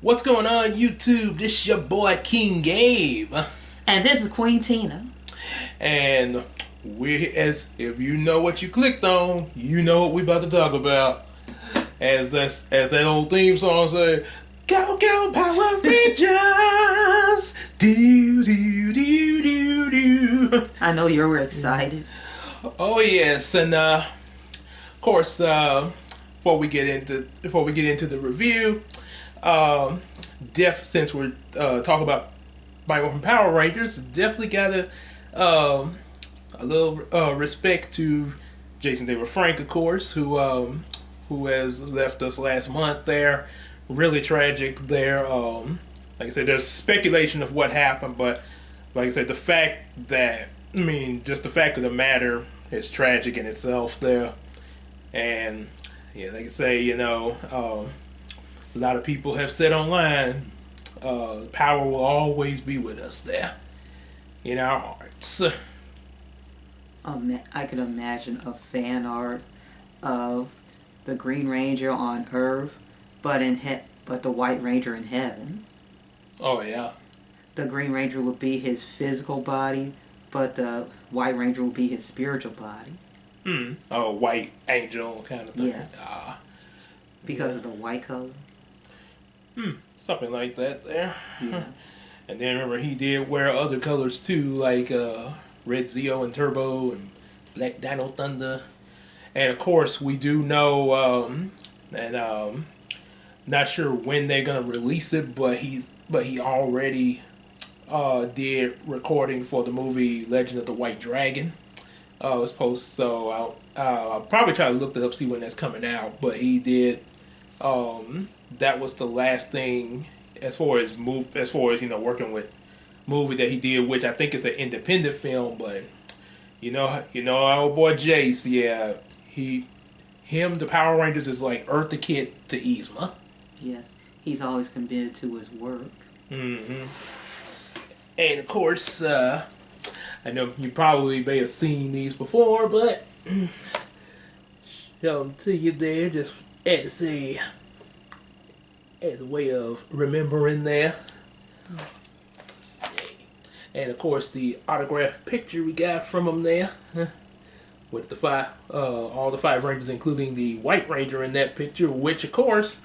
What's going on, YouTube? This is your boy King Gabe, And this is Queen Tina. and as if you know what you clicked on, you know what we about to talk about. As that old theme song say, "Go go Power Rangers, do do do do do." I know you're excited. Oh yes, and of course, before we get into the review, since we're talking about my Morphin Power Rangers, definitely gotta a little respect to Jason David Frank, of course, who has left us last month. There, really tragic. There, like I said, there's speculation of what happened, but like I said, just the fact of the matter is tragic in itself. There, and yeah, like I say, a lot of people have said online, power will always be with us there in our hearts. I could imagine a fan art of the Green Ranger on Earth, but the White Ranger in heaven. Oh yeah. The Green Ranger would be his physical body, but the White Ranger would be his spiritual body. Oh, white angel kind of thing. Yes. Because of the white color. Something like that there. Yeah. And then remember he did wear other colors too, like Red Zeo and Turbo and Black Dino Thunder. And of course we do know and not sure when they're gonna release it, but he already did recording for the movie Legend of the White Dragon. Was posted, so I'll probably try to look it up, see when that's coming out. But he did. That was the last thing as far as working with movie that he did, which I think is an independent film. But our old boy Jace, yeah, the Power Rangers is like Eartha Kitt to Yzma. Yes. He's always committed to his work. Mm-hmm. And of course, I know you probably may have seen these before, but show them to you there, just as a way of remembering there. And of course, the autographed picture we got from them there, with the all the five Rangers, including the White Ranger in that picture, which of course,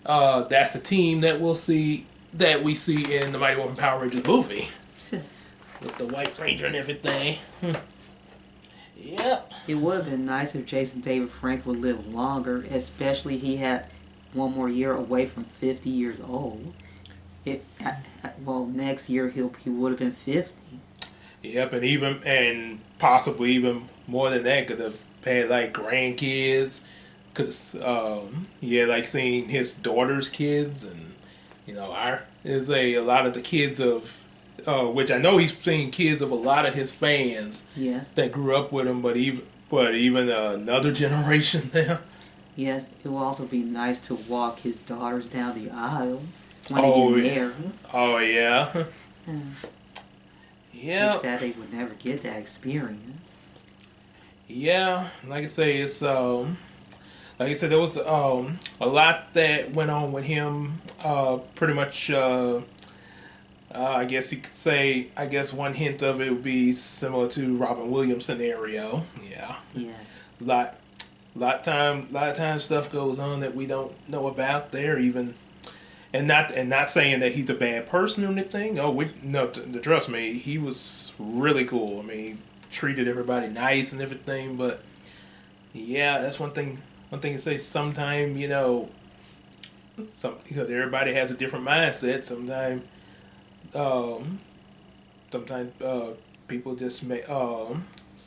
that's the team that we see in the Mighty Morphin Power Rangers movie. With the White Ranger and everything. Yep. It would have been nice if Jason David Frank would live longer, especially he had one more year away from 50 years old. Next year he would have been 50. Yep, and possibly even more than that, could have had like grandkids. Could have, like seeing his daughter's kids, and there's a lot of the kids of. Which I know he's seen kids of a lot of his fans. Yes. That grew up with him, but even another generation there. Yes, it will also be nice to walk his daughters down the aisle when they get married. Oh yeah. Yeah. It's sad they would never get that experience. Yeah, like I say, it's like I said, there was a lot that went on with him. Pretty much. I guess you could say. I guess one hint of it would be similar to Robin Williams' scenario. Yeah. Yes. Lot of time stuff goes on that we don't know about there even, and not saying that he's a bad person or anything. Oh, trust me, he was really cool. I mean, he treated everybody nice and everything. But yeah, that's one thing. One thing to say. Sometimes because everybody has a different mindset. Sometimes people just may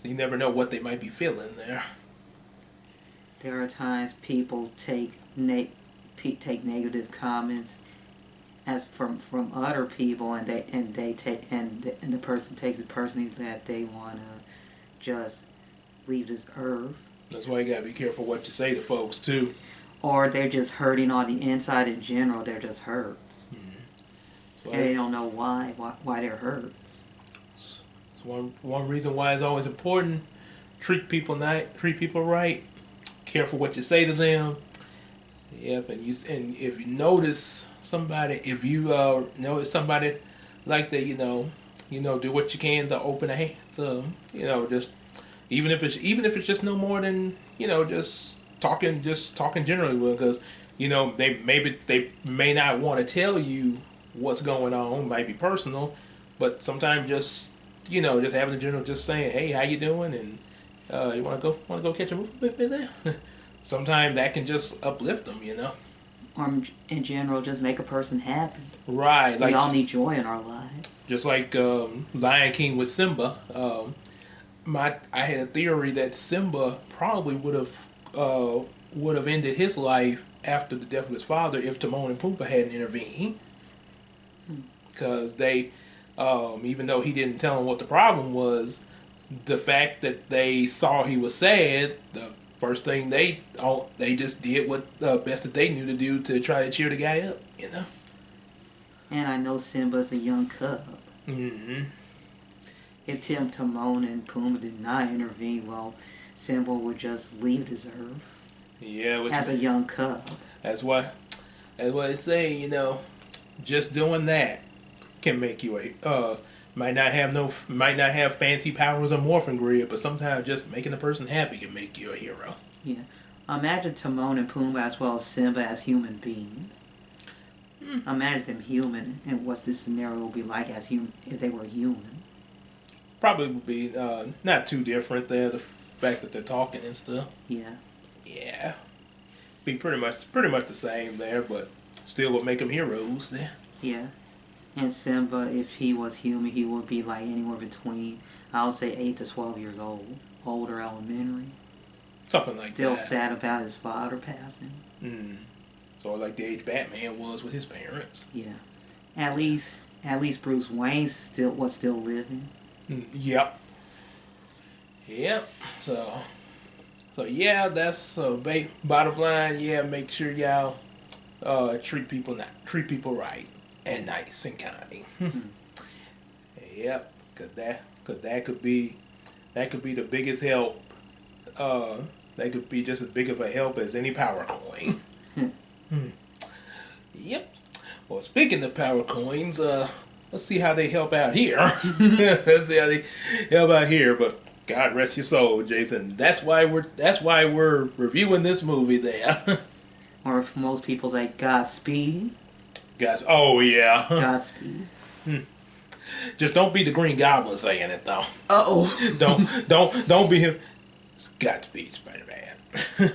you never know what they might be feeling there. There are times people take negative comments as from other people, and the person takes it personally that they want to just leave this earth. That's why you gotta be careful what you say to folks too. Or they're just hurting on the inside in general. They're just hurt. So and they don't know why they're hurt. It's one reason why it's always important. Treat people right. Careful what you say to them. Yep, and if you notice somebody, if you notice somebody like that, do what you can to open a hand, to just even if it's just no more than just talking generally, because they may not want to tell you what's going on, might be personal, but sometimes just having a general, just saying, hey, how you doing, and you want to go catch a movie with me there. Sometimes that can just uplift them. Or in general, just make a person happy. Right. We all need joy in our lives. Just like Lion King with Simba. I had a theory that Simba probably would have ended his life after the death of his father if Timon and Pumbaa hadn't intervened. Because they, even though he didn't tell them what the problem was, the fact that they saw he was sad, the first thing they just did what the best that they knew to do to try to cheer the guy up, And I know Simba's a young cub. Mm-hmm. If Timon and Pumbaa did not intervene, well, Simba would just leave this earth. Yeah, as a young cub. That's why they say, just doing that can make you might not have fancy powers or morphin grid, but sometimes just making a person happy can make you a hero. Yeah. Imagine Timon and Pumbaa as well as Simba as human beings. Imagine them human, and what's this scenario would be like as if they were human. Probably would be not too different there, the fact that they're talking and stuff. Yeah. Yeah. Be pretty much the same there, but still would make them heroes there. Yeah. And Simba, if he was human, he would be like anywhere between, I would say 8 to 12 years old. Older elementary. Something like Still that. Still sad about his father passing. So like the age Batman was with his parents. Yeah. At least Bruce Wayne was still living. Yep. So yeah, that's bottom line. Yeah, make sure y'all treat people right and nice and kind. Yep, cause that could be the biggest help. That could be just as big of a help as any power coin. Yep. Well, speaking of power coins, let's see how they help out here. Let's see how they help out here. But God rest your soul, Jason. That's why we're reviewing this movie there. Or if most people say Godspeed. Oh yeah. Godspeed. Just don't be the Green Goblin saying it though. Don't be him. It's got to be Spider-Man.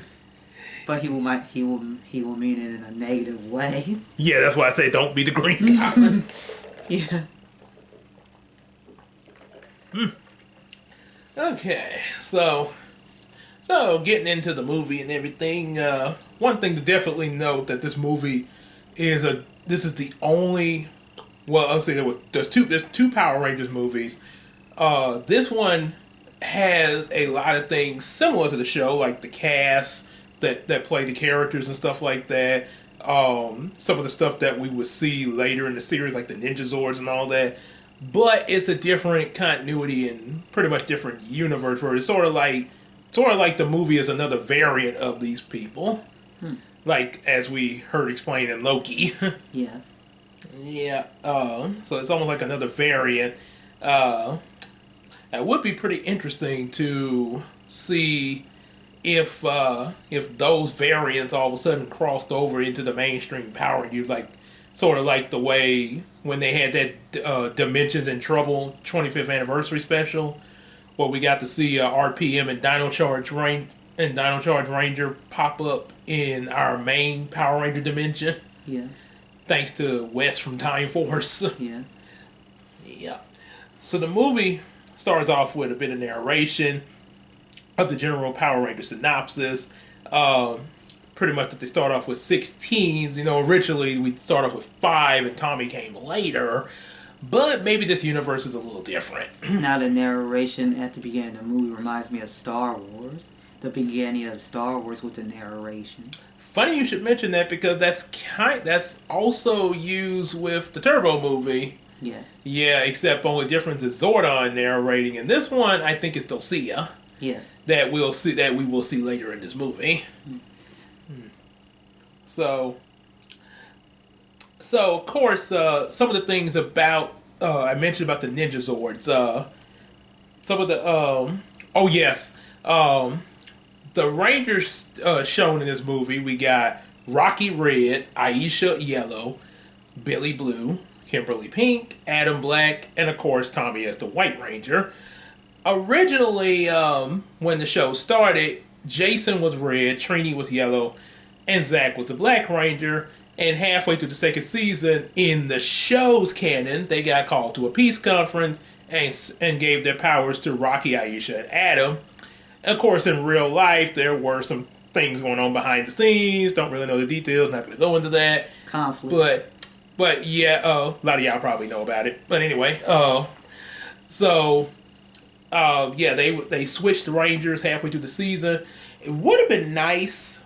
But he will mean it in a negative way. Yeah, that's why I say don't be the Green Goblin. Yeah. Okay, so getting into the movie and everything, one thing to definitely note that this movie is the only, well, I'll say there's two Power Rangers movies. This one has a lot of things similar to the show, like the cast that play the characters and stuff like that. Some of the stuff that we would see later in the series, like the Ninja Zords and all that. But it's a different continuity and pretty much different universe where it's sort of like the movie is another variant of these people. Like, as we heard explained in Loki. Yes. Yeah. So it's almost like another variant. It would be pretty interesting to see if those variants all of a sudden crossed over into the mainstream Power Rangers, like sort of like the way when they had that Dimensions in Trouble 25th anniversary special, where we got to see RPM and Dino Charge Ranger pop up in our main Power Ranger dimension. Yes. Thanks to Wes from Time Force. Yeah. Yeah. So the movie starts off with a bit of narration of the general Power Ranger synopsis. Pretty much that they start off with 6 teens. Originally we start off with 5 and Tommy came later. But maybe this universe is a little different. Now the narration at the beginning of the movie reminds me of Star Wars. The beginning of Star Wars with the narration. Funny you should mention that because that's also used with the Turbo movie. Yes. Yeah, except only difference is Zordon narrating. And this one, I think, is Dulcia. Yes. That we will see later in this movie. So, of course, some of the things about I mentioned about the Ninja Zords. Some of the oh yes, the Rangers shown in this movie. We got Rocky Red, Aisha Yellow, Billy Blue, Kimberly Pink, Adam Black, and of course Tommy as the White Ranger. Originally, when the show started, Jason was red, Trini was yellow, and Zach was the Black Ranger. And halfway through the second season, in the show's canon, they got called to a peace conference and gave their powers to Rocky, Aisha, and Adam. And of course, in real life, there were some things going on behind the scenes. Don't really know the details. Not going to go into that. Conflict. But yeah, a lot of y'all probably know about it. But anyway, yeah, they switched the Rangers halfway through the season. It would have been nice.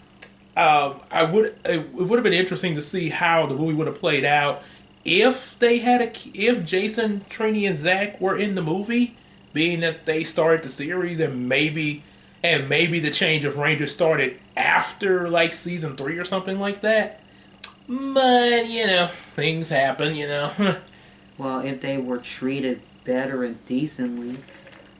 It would have been interesting to see how the movie would have played out if if Jason, Trini, and Zach were in the movie, being that they started the series, and maybe the change of Rangers started after like season 3 or something like that. But things happen. Well, if they were treated better and decently,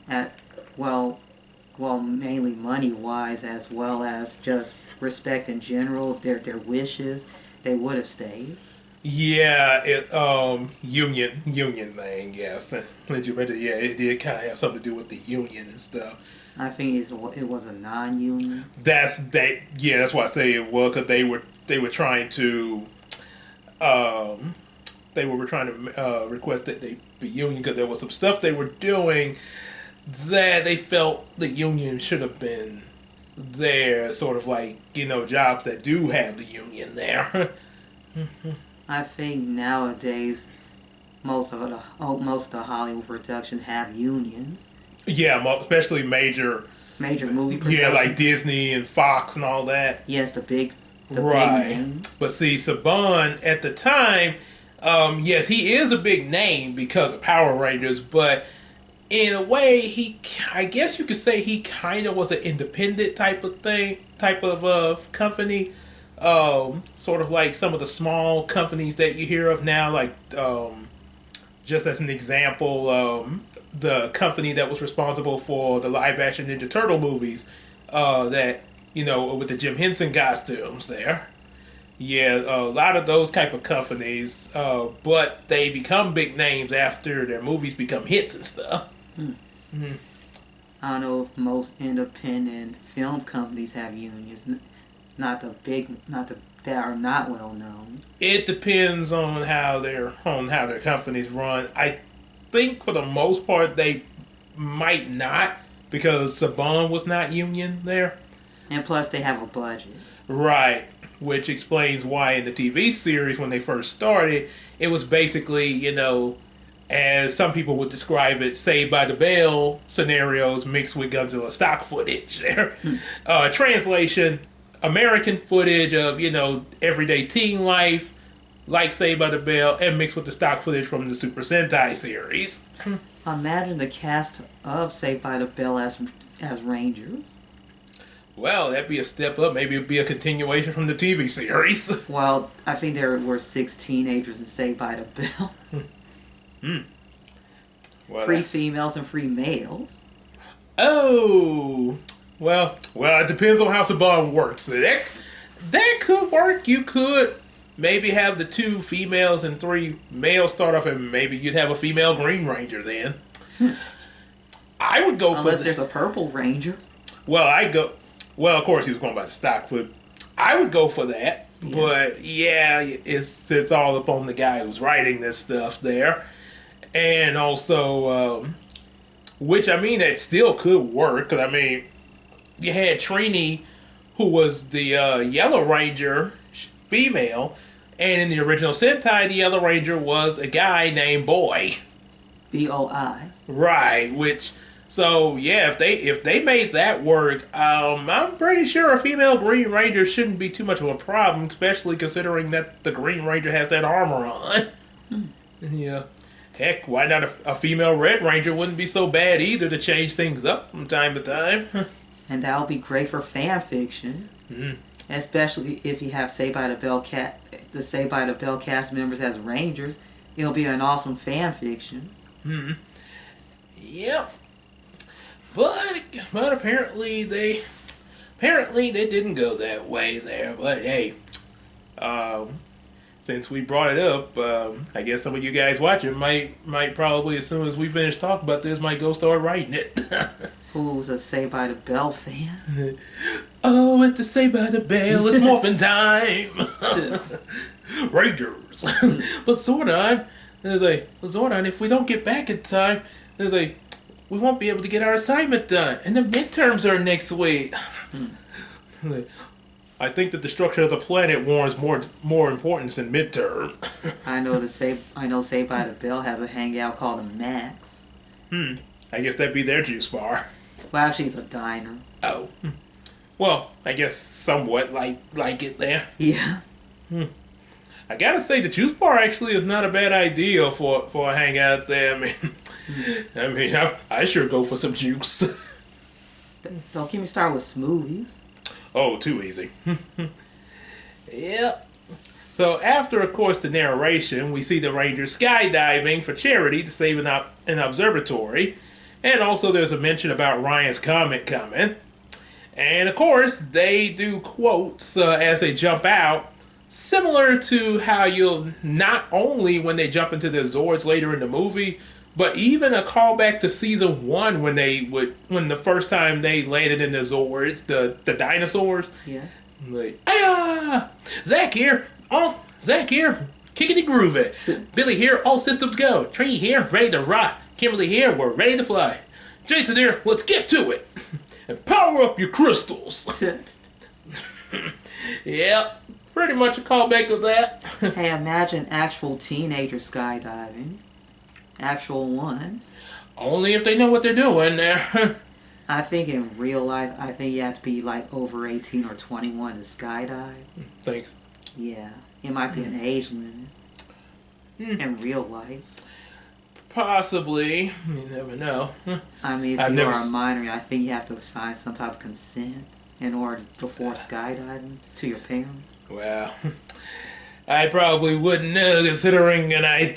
at mainly money wise, as well as just respect in general, their wishes, they would have stayed. Yeah, union thing. Yes, did you mention? Yeah, it did kind of have something to do with the union and stuff. I think it was a non-union. That's what I say it was, because they were trying to request that they be union, because there was some stuff they were doing that they felt the union should have been there, sort of like jobs that do have the union there. I think nowadays most of the Hollywood productions have unions. Yeah, especially major movie productions. Yeah, like Disney and Fox and all that. Yes, the big names. But see, Saban at the time, yes, he is a big name because of Power Rangers, but in a way, I guess you could say he kind of was an independent type of company. Sort of like some of the small companies that you hear of now, like, just as an example, the company that was responsible for the live-action Ninja Turtle movies, with the Jim Henson costumes there. Yeah, a lot of those type of companies, but they become big names after their movies become hits and stuff. Mm-hmm. I don't know if most independent film companies have unions. That are not well known. It depends on how their companies run. I think for the most part they might not, because Saban was not union there. And plus they have a budget. Right, which explains why in the TV series when they first started, it was basically, as some people would describe it, Saved by the Bell scenarios mixed with Godzilla stock footage there. Translation: American footage of, everyday teen life, like Saved by the Bell, and mixed with the stock footage from the Super Sentai series. Imagine the cast of Saved by the Bell as Rangers. Well, that'd be a step up. Maybe it'd be a continuation from the TV series. Well, I think there were 6 teenagers in Saved by the Bell. Well, free females and free males. Oh, well, it depends on how Saban works. That could work. You could maybe have the 2 females and 3 males start off, and maybe you'd have a female Green Ranger then. I would go unless there's a Purple Ranger. Well, of course he was going by the stock foot. I would go for that, yeah. But yeah, it's all upon the guy who's writing this stuff there, and also, which that still could work. Cause you had Trini, who was the Yellow Ranger female, and in the original Sentai, the Yellow Ranger was a guy named Boy. B-O-I. Right, so yeah, if they made that work, I'm pretty sure a female Green Ranger shouldn't be too much of a problem, especially considering that the Green Ranger has that armor on. Yeah. Heck, why not a female Red Ranger wouldn't be so bad either to change things up from time to time. And that'll be great for fan fiction. Mm-hmm. Especially if you have the Saved by the Bell cast members as Rangers, it'll be an awesome fan fiction. Yep. But apparently they didn't go that way there. But hey, since we brought it up, I guess some of you guys watching might probably, as soon as we finish talking about this, might go start writing it. Who's a Saved by the Bell fan? Oh, it's the Saved by the Bell. It's Morphin time. Rangers. But Zordon, it's like, Zordon, if we don't get back in time, it's like, we won't be able to get our assignment done. And the midterms are next week. I think the destruction of the planet warrants more importance than midterm. I know Saved by the Bell has a hangout called the Max. I guess that'd be their juice bar. Well, actually, it's a diner. Oh. Well, I guess somewhat like it there. Yeah. I gotta say, the juice bar actually is not a bad idea for a hangout there. I mean, I sure go for some juice. Don't get me started with smoothies. Oh, too easy. Yep. So after, of course, the narration, we see the Rangers skydiving for charity to save an observatory. And also there's a mention about Ryan's comet coming. And, of course, they do quotes as they jump out, similar to how you'll not only when they jump into the Zords later in the movie, but even a callback to season 1 when the first time they landed in the Zords, the dinosaurs. Yeah. Like, "Hiya! Zach here. Oh, Zach here. Kickity groovy. Billy here. All systems go. Tree here. Ready to rock. Kimberly here. We're ready to fly. Jason here. Let's get to it. And power up your crystals." Yep. Pretty much a callback to that. Hey, imagine actual teenagers skydiving. Actual ones. Only if they know what they're doing there. I think in real life, I think you have to be like over 18 or 21 to skydive. Thanks. Yeah. It might be an age limit. In real life. Possibly. You never know. I mean, if you are a minor, I think you have to sign some type of consent in order before skydiving to your parents. Well, I probably wouldn't know, considering and I'm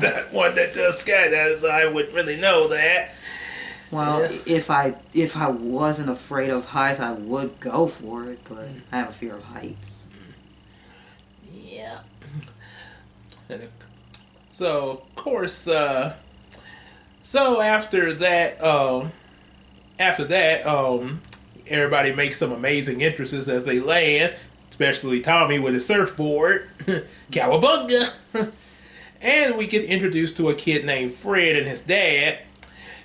that one that does skydiving, so I wouldn't really know that. Well, if I wasn't afraid of heights, I would go for it, but I have a fear of heights. Yeah. So, of course, so after that, everybody makes some amazing entrances as they land, especially Tommy with his surfboard. Cowabunga! And we get introduced to a kid named Fred and his dad.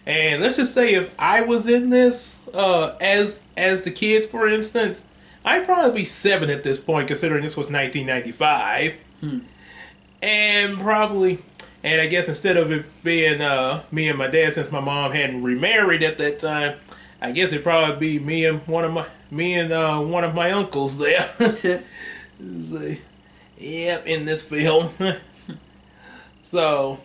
And let's just say if I was in this, as the kid, for instance, I'd probably be 7 at this point, considering this was 1995. And I guess instead of it being me and my dad, since my mom hadn't remarried at that time, I guess it'd probably be me and one of my uncles there. So, yep, in this film. So,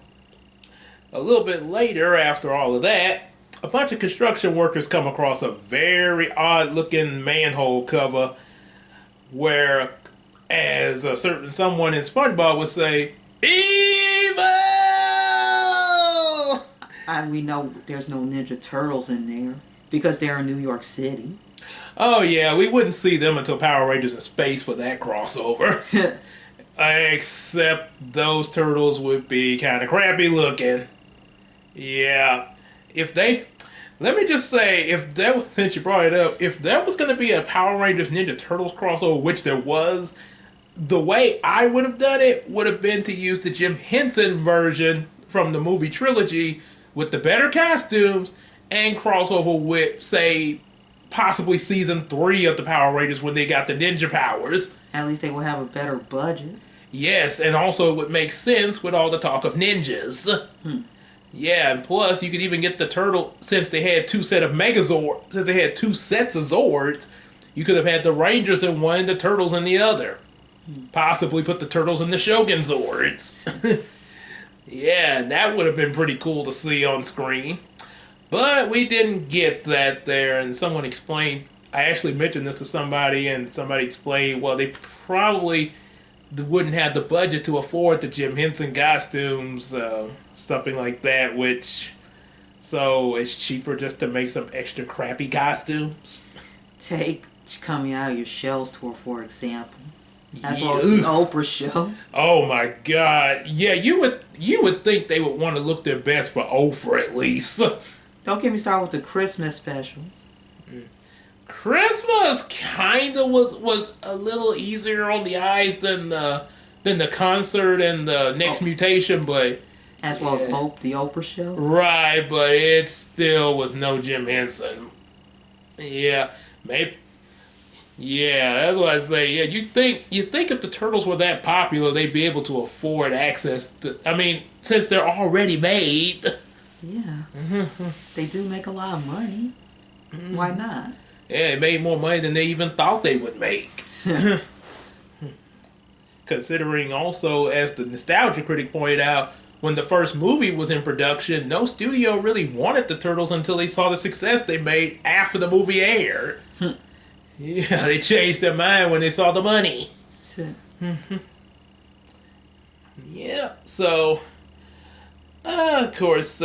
a little bit later, after all of that, a bunch of construction workers come across a very odd-looking manhole cover where, as a certain someone in SpongeBob would say, "Evil!" And we know there's no Ninja Turtles in there because they're in New York City. Oh yeah, we wouldn't see them until Power Rangers in Space for that crossover. Except those turtles would be kind of crappy looking. Yeah. Let me just say, since you brought it up, if there was going to be a Power Rangers Ninja Turtles crossover, which there was, the way I would have done it would have been to use the Jim Henson version from the movie trilogy with the better costumes and crossover with, say, possibly season 3 of the Power Rangers when they got the ninja powers. At least they will have a better budget. Yes, and also it would make sense with all the talk of ninjas. Yeah, and plus you could even get the turtle, since they had 2 sets of Megazords, since they had 2 sets of Zords, you could have had the Rangers in one, the Turtles in the other. Possibly put the Turtles in the Shogun Zords. Yeah, and that would have been pretty cool to see on screen. But we didn't get that there, and someone explained, I actually mentioned this to somebody, and somebody explained, well, they probably wouldn't have the budget to afford the Jim Henson costumes, something like that, which, so it's cheaper just to make some extra crappy costumes. Take Coming Out of Your Shell store, for example. As well as the Oprah show. Oh my God! Yeah, you would think they would want to look their best for Oprah at least. Don't get me started with the Christmas special. Christmas kind of was a little easier on the eyes than the concert and the Next Mutation, but as well as the Oprah show. Right, but it still was no Jim Henson. Yeah, maybe. Yeah, that's what I say. Yeah, you think if the Turtles were that popular, they'd be able to afford access to. I mean, since they're already made. Yeah, they do make a lot of money. Why not? Yeah, they made more money than they even thought they would make. Considering also, as the Nostalgia Critic pointed out, when the first movie was in production, no studio really wanted the Turtles until they saw the success they made after the movie aired. Yeah, they changed their mind when they saw the money. Yeah, so, of course,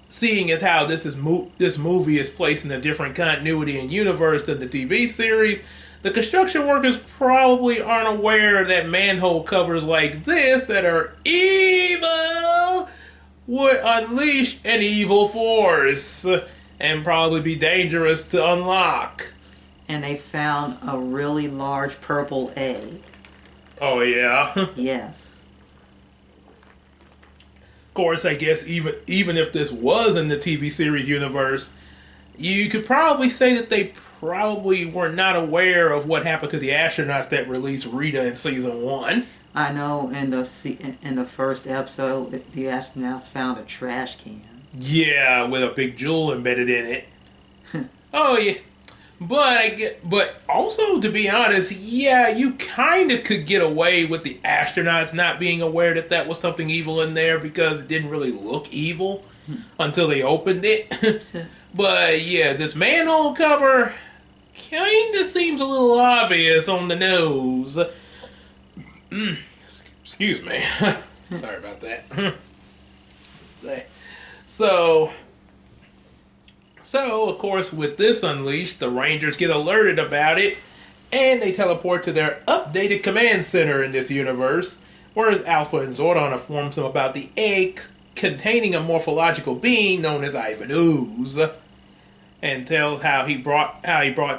seeing as how this movie is placed in a different continuity and universe than the TV series, the construction workers probably aren't aware that manhole covers like this that are evil would unleash an evil force and probably be dangerous to unlock. And they found a really large purple egg. Oh, yeah? Yes. Of course, I guess even if this was in the TV series universe, you could probably say that they probably were not aware of what happened to the astronauts that released Rita in season 1. I know in the first episode, the astronauts found a trash can. Yeah, with a big jewel embedded in it. Oh, yeah. But also, to be honest, yeah, you kind of could get away with the astronauts not being aware that that was something evil in there because it didn't really look evil until they opened it. But yeah, this manhole cover kind of seems a little obvious on the nose. Excuse me. Sorry about that. So, of course, with this unleashed, the Rangers get alerted about it, and they teleport to their updated command center in this universe, whereas Alpha and Zordon informs them about the egg containing a morphological being known as Ivan Ooze, and tells how he brought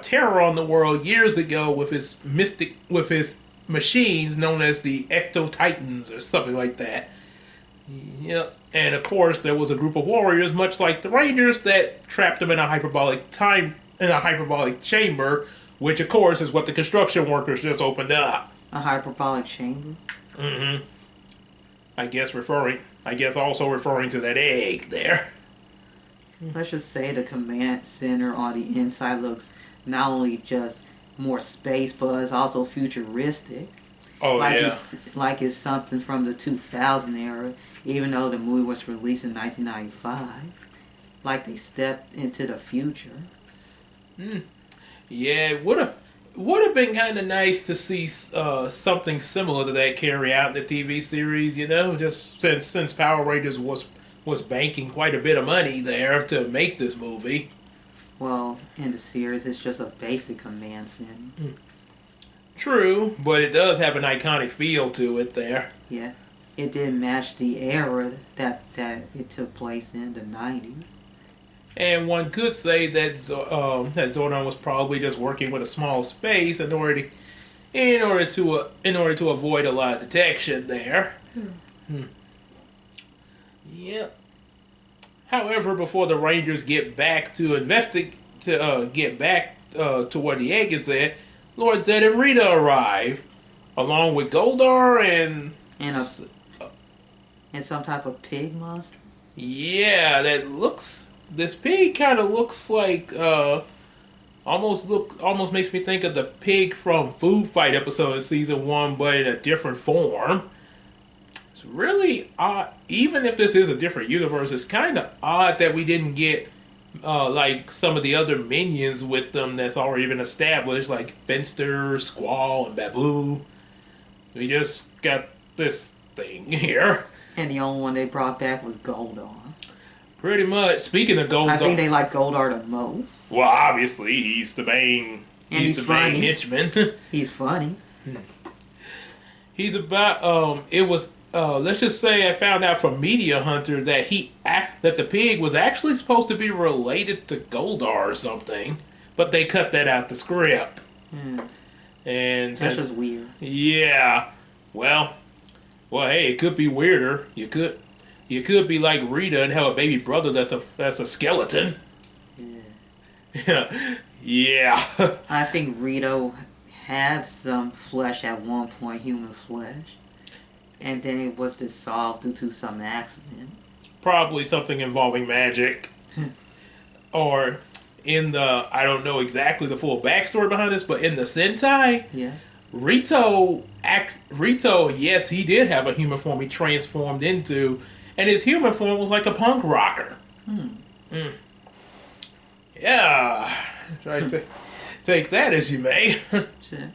terror on the world years ago with his machines known as the Ecto Titans or something like that. Yep. And of course, there was a group of warriors, much like the Rangers, that trapped them in a hyperbolic chamber, which of course is what the construction workers just opened up. A hyperbolic chamber? Mm-hmm. I guess also referring to that egg there. Let's just say the command center on the inside looks not only just more space, but it's also futuristic. Oh, like yeah. It's something from the 2000 era, even though the movie was released in 1995. Like they stepped into the future. Yeah, it would have been kind of nice to see something similar to that carry out in the TV series, you know, just since Power Rangers was banking quite a bit of money there to make this movie. Well, in the series, it's just a basic command center. True, but it does have an iconic feel to it there. Yeah, it did match the era that it took place in, the 90s. And one could say that Zordon was probably just working with a small space in order to avoid a lot of detection there. Yep. However, before the Rangers get back to investigate to where the egg is at, Lord Zed and Rita arrive, along with Goldar and some type of pig monster. Yeah, this pig kind of looks like almost makes me think of the pig from Food Fight episode of season 1, but in a different form. It's really odd. Even if this is a different universe, it's kind of odd that we didn't get like some of the other minions with them that's already been established, like Finster, Squall, and Babu. We just got this thing here. And the only one they brought back was Goldar. Pretty much. Speaking of Goldar, I think they like Goldar the most. Well, obviously he's the main. And he's the main henchman. He's funny. He's about. It was. Let's just say I found out from Media Hunter that that the pig was actually supposed to be related to Goldar or something, but they cut that out the script. And that's just weird. Yeah. Well, hey, it could be weirder. You could be like Rita and have a baby brother that's a skeleton. Yeah. Yeah. I think Rito had some flesh at one point, human flesh, and then it was dissolved due to some accident. Probably something involving magic. Or in the, I don't know exactly the full backstory behind this, but in the Sentai, yeah, Rito, yes, he did have a human form he transformed into, and his human form was like a punk rocker. Yeah. Try to take that as you may. Sure.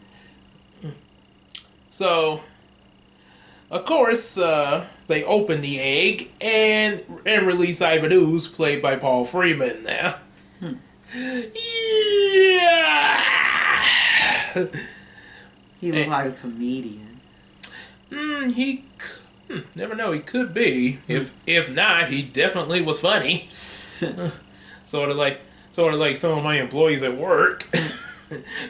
So, of course, they open the egg and release Ivan Ooze, played by Paul Freeman now. Yeah! He looked like a comedian. Never know, he could be. If not, he definitely was funny. Sort of like some of my employees at work.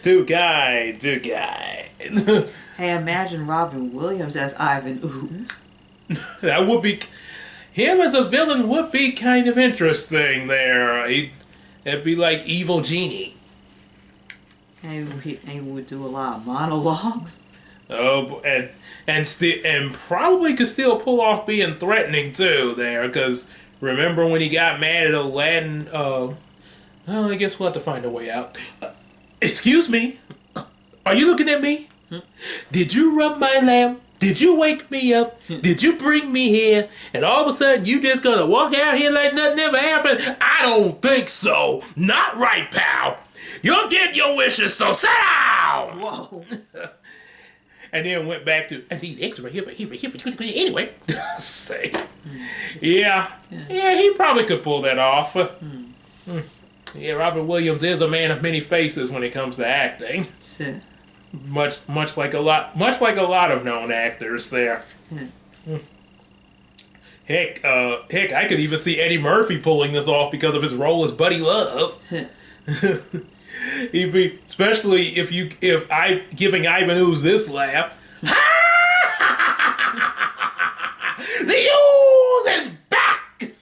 Too kind. Hey, imagine Robin Williams as Ivan Ooze. That would be... Him as a villain would be kind of interesting there. It'd be like Evil Genie. And he would do a lot of monologues. Oh, and probably could still pull off being threatening too there, because remember when he got mad at Aladdin? Well, I guess we'll have to find a way out. Excuse me? Are you looking at me? Did you rub my lamp? Did you wake me up? Did you bring me here? And all of a sudden you just gonna walk out here like nothing ever happened? I don't think so. Not right, pal. You'll get your wishes, so sit down! Whoa. And then went back to, I think X right here, anyway. Say. Yeah, he probably could pull that off. Yeah, Robin Williams is a man of many faces when it comes to acting. Sit. Much like a lot of known actors there. Heck, I could even see Eddie Murphy pulling this off because of his role as Buddy Love. He'd be, especially if I giving Ivan Ooze this laugh. The Ooze is back.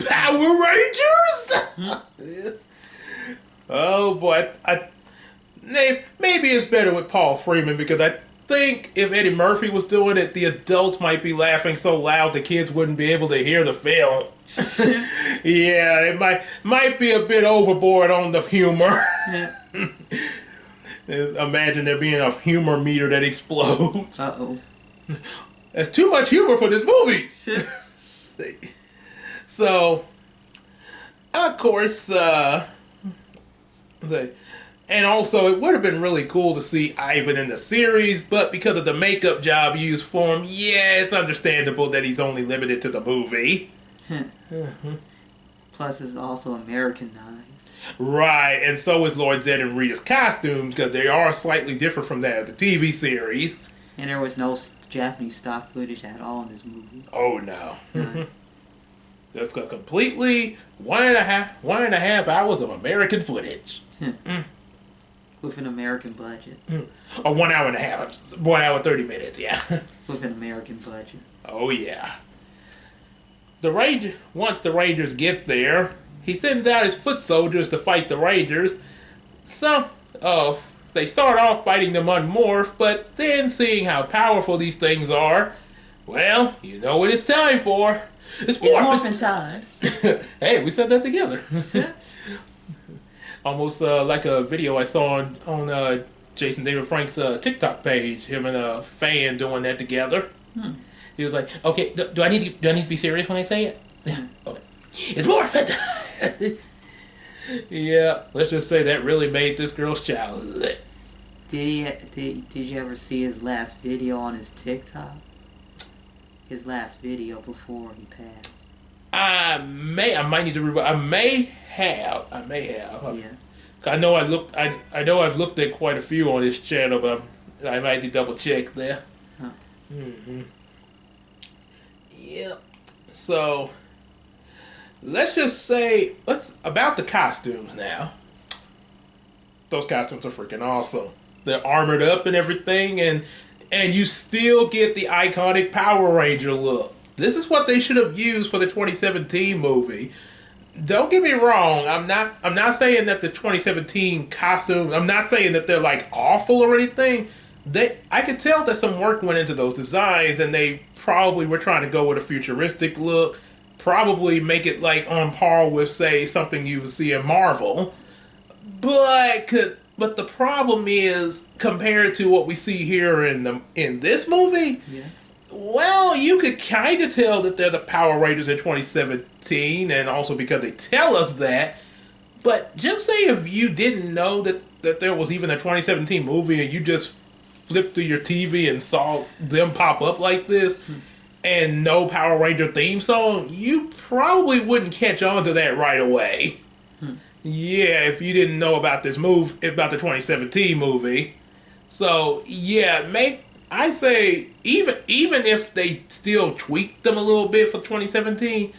Power Rangers. Oh boy, maybe it's better with Paul Freeman, because I think if Eddie Murphy was doing it, the adults might be laughing so loud the kids wouldn't be able to hear the film. Yeah, it might be a bit overboard on the humor. Imagine there being a humor meter that explodes. Uh-oh. That's too much humor for this movie. So, of course, and also it would have been really cool to see Ivan in the series, but because of the makeup job used for him, yeah, it's understandable that he's only limited to the movie. Plus, it's also Americanized. Right, and so is Lord Zed and Rita's costumes, because they are slightly different from that of the TV series. And there was no Japanese stock footage at all in this movie. Oh, no. That's a completely one and a half hours of American footage. With an American budget. Or 1 hour and a half. 1 hour, 30 minutes, yeah. With an American budget. Oh, yeah. Once the Rangers get there, he sends out his foot soldiers to fight the Rangers. They start off fighting them unmorphed, but then seeing how powerful these things are, well, you know what it's time for. It's Morphin time. Hey, we said that together. Almost like a video I saw on Jason David Frank's TikTok page. Him and a fan doing that together. He was like, "Okay, do I need to be serious when I say it?" Yeah. Okay. It's Morphin. Yeah. Let's just say that really made this girl's childhood. Did you ever see his last video on his TikTok? His last video before he passed. I might need to. I may have. Yeah. I know I know I've looked at quite a few on his channel, but I might need to double check there. Huh. Mm-hmm. Yep. So let's just say about the costumes now. Those costumes are freaking awesome. They're armored up and everything, and you still get the iconic Power Ranger look. This is what they should have used for the 2017 movie. Don't get me wrong. I'm not saying that the 2017 costumes. I'm not saying that they're like awful or anything. I could tell that some work went into those designs, and they probably were trying to go with a futuristic look. Probably make it like on par with, say, something you would see in Marvel. But the problem is, compared to what we see here in this movie, Yeah. well, you could kind of tell that they're the Power Rangers in 2017, and also because they tell us that. But just say if you didn't know that there was even a 2017 movie, and you just flipped through your TV and saw them pop up like this, and no Power Ranger theme song, you probably wouldn't catch on to that right away. Yeah, if you didn't know about this move, about the 2017 movie. So yeah, I say even if they still tweaked them a little bit for 2017,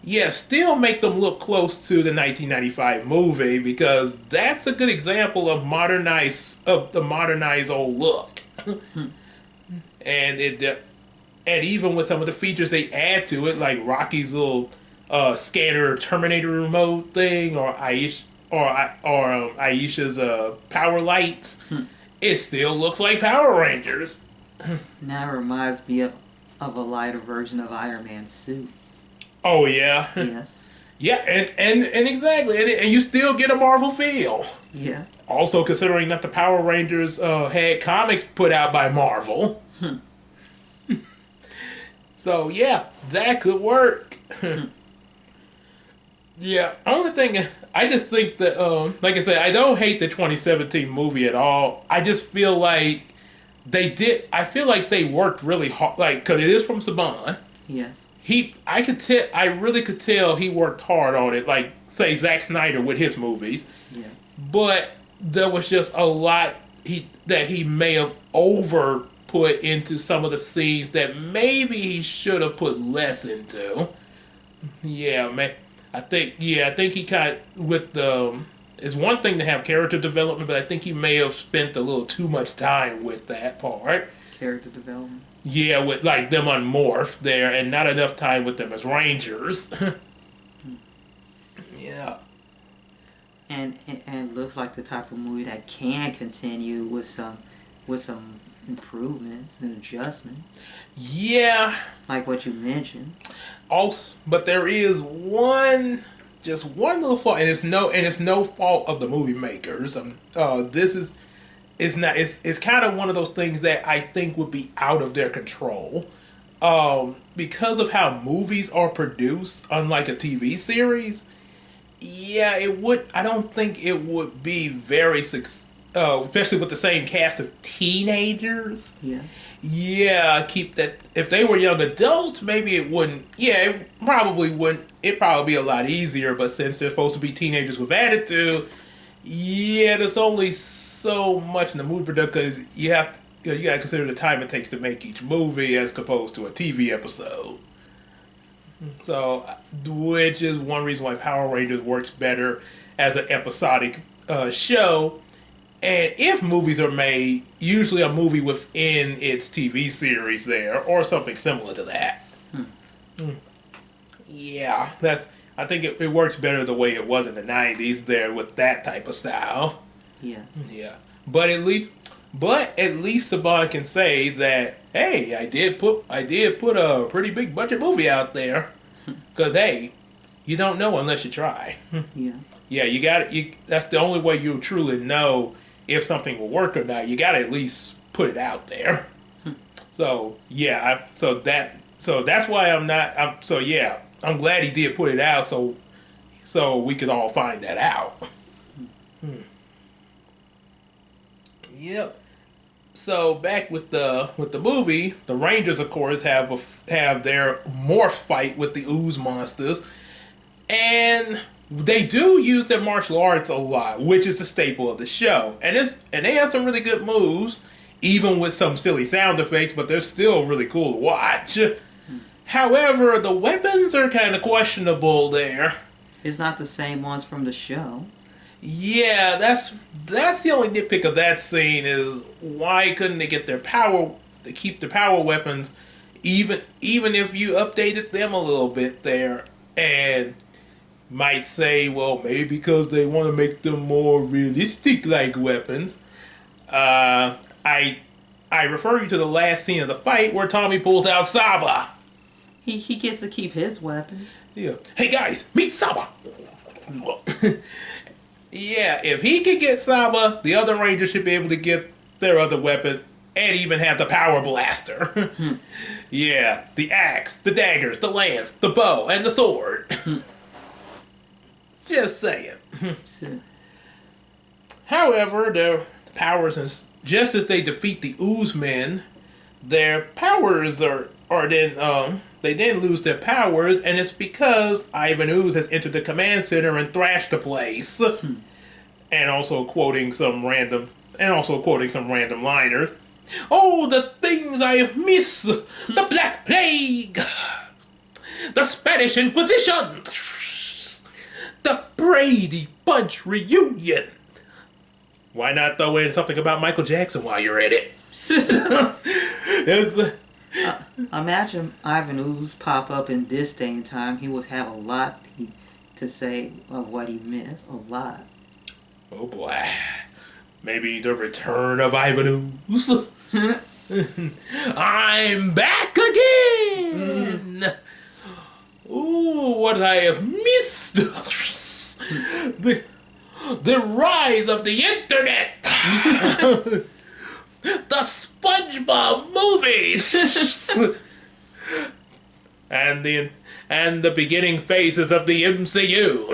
yeah, still make them look close to the 1995 movie, because that's a good example of the modernized old look. And even with some of the features they add to it, like Rocky's little scanner Terminator remote thing, or Aisha's power lights, it still looks like Power Rangers. Now it reminds me of a lighter version of Iron Man's suit. Oh yeah. Yes. Yeah, and exactly, and you still get a Marvel feel. Yeah. Also, considering that the Power Rangers had comics put out by Marvel. So yeah, that could work. Yeah, only thing, I just think that, like I said, I don't hate the 2017 movie at all. I just feel like I feel like they worked really hard, like, because it is from Saban. Yes. I really could tell he worked hard on it, like, say, Zack Snyder with his movies. Yes. But there was just a lot that he may have over put into some of the scenes that maybe he should have put less into. Yeah, man. I think he kind of, with the, it's one thing to have character development, but I think he may have spent a little too much time with that part. Character development. Yeah, with like them on Morph there, and not enough time with them as Rangers. Yeah. And it looks like the type of movie that can continue with some improvements and adjustments. Yeah. Like what you mentioned. Also, but there is just one little fault, and it's no fault of the movie makers. It's kind of one of those things that I think would be out of their control, because of how movies are produced, unlike a TV series. Yeah, I don't think it would be very especially with the same cast of teenagers. Yeah. Yeah, keep that. If they were young adults, maybe it wouldn't. Yeah, it probably wouldn't. It'd probably be a lot easier. But since they're supposed to be teenagers with attitude, yeah, there's only so much in the movie production, because you got to consider the time it takes to make each movie as opposed to a TV episode. So, which is one reason why Power Rangers works better as an episodic show. And if movies are made, usually a movie within its TV series there, or something similar to that. Yeah, I think it works better the way it was in the 90s there with that type of style. Yeah. Yeah. But at least Saban can say that, hey, I did put a pretty big budget movie out there. Because, hey, you don't know unless you try. Yeah. Yeah, that's the only way you'll truly know if something will work or not. You got to at least put it out there. So, yeah, So that's why I'm not. So yeah, I'm glad he did put it out, so we could all find that out. Yep. So back with the movie, the Rangers of course have their morph fight with the ooze monsters, and they do use their martial arts a lot, which is a staple of the show. And they have some really good moves, even with some silly sound effects, but they're still really cool to watch. However, the weapons are kind of questionable there. It's not the same ones from the show. Yeah, that's the only nitpick of that scene is why couldn't they get their power to keep their power weapons even if you updated them a little bit there, and might say, well, maybe because they want to make them more realistic like weapons. I refer you to the last scene of the fight where Tommy pulls out Saba. He gets to keep his weapon. Yeah. Hey guys, meet Saba. Yeah, if he can get Saba, the other Rangers should be able to get their other weapons and even have the power blaster. Yeah, the axe, the daggers, the lance, the bow, and the sword. Just saying. However, their powers, just as they defeat the ooze men, their powers are then they then lose their powers, and it's because Ivan Ooze has entered the command center and thrashed the place. And also quoting some random liners. Oh, the things I have missed! The Black Plague! The Spanish Inquisition! The Brady Bunch reunion! Why not throw in something about Michael Jackson while you're at it? Imagine Ivan Ooze pop up in this day and time. He would have a lot to say of what he missed. A lot. Oh boy. Maybe the return of Ivan Ooze. I'm back again! Ooh, what I have missed! The rise of the internet! The SpongeBob movies! and the beginning phases of the MCU.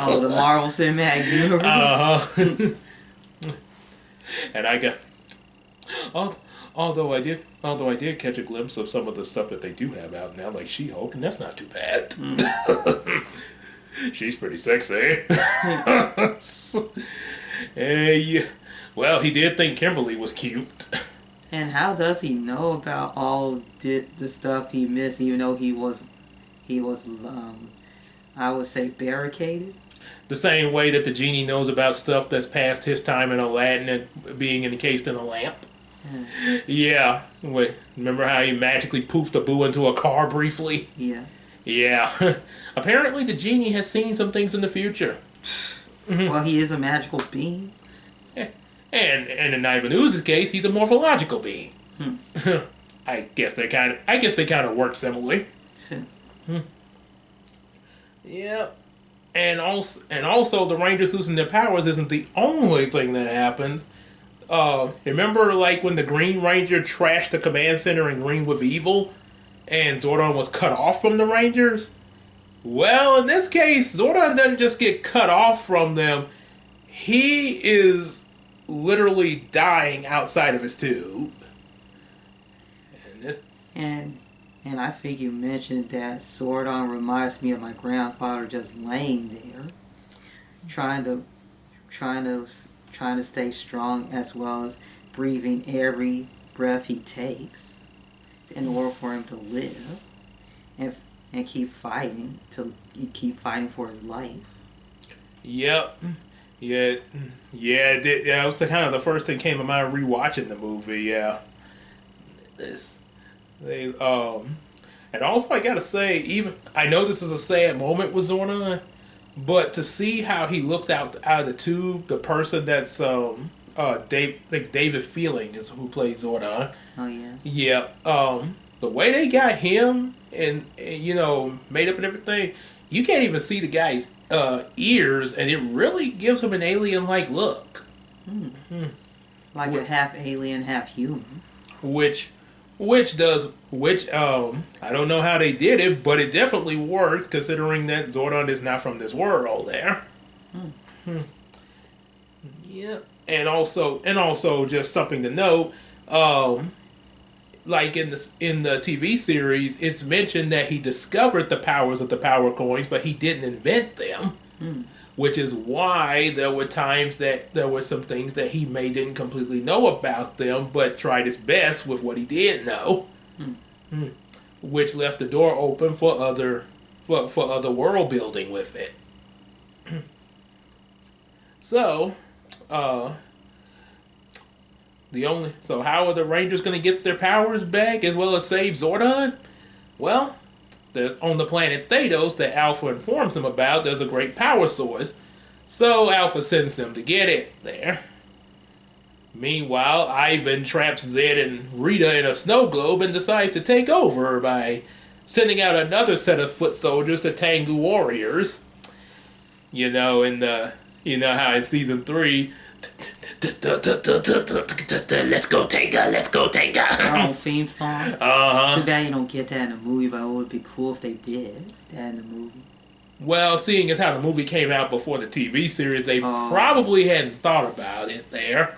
Oh, the Marvel Cinematic Universe. And I got, although I did catch a glimpse of some of the stuff that they do have out now, like She-Hulk, and that's not too bad. She's pretty sexy. Hey, well, he did think Kimberly was cute. And how does he know about all the stuff he missed, even though he was I would say barricaded? The same way that the genie knows about stuff that's past his time in Aladdin and being encased in a lamp. Yeah. Wait, remember how he magically poofed Abu into a car briefly? Yeah. Yeah. Apparently the genie has seen some things in the future. Well, he is a magical being. And in Ivan Ooze's case, he's a morphological being. I guess they kind of work similarly. Yeah. And also the Rangers losing their powers isn't the only thing that happens. Remember like when the Green Ranger trashed the command center in Green with Evil and Zordon was cut off from the Rangers? Well, in this case, Zordon doesn't just get cut off from them. He is literally dying outside of his tube. And I think you mentioned that Zordon reminds me of my grandfather, just laying there, trying to stay strong, as well as breathing every breath he takes in order for him to live and keep fighting for his life. Yep. Yeah. That was kind of the first thing came to mind rewatching the movie. Yeah. And also I gotta say, I know this is a sad moment with Zordon, but to see how he looks out of the tube, the person that's David Feeling is who plays Zordon. Oh yeah. Yeah. The way they got him and made up and everything, you can't even see the guy's ears, and it really gives him an alien-like look. Like a half alien, half human. Which I don't know how they did it, but it definitely worked considering that Zordon is not from this world there. Hmm. Yeah. And also just something to note, like in the TV series, it's mentioned that he discovered the powers of the power coins, but he didn't invent them. Which is why there were times that there were some things that he may didn't completely know about them, but tried his best with what he did know, which left the door open for other world building with it. So, so how are the Rangers going to get their powers back as well as save Zordon? Well, on the planet Thanos that Alpha informs them about, there's a great power source. So Alpha sends them to get it there. Meanwhile, Ivan traps Zed and Rita in a snow globe and decides to take over by sending out another set of foot soldiers, the Tengu Warriors. You know how in season 3, let's go Tenga, let's go Tenga. Our own theme song. Too bad you don't get that in the movie, but it would be cool if they did that in the movie. Well, seeing as how the movie came out before the TV series, they probably hadn't thought about it there.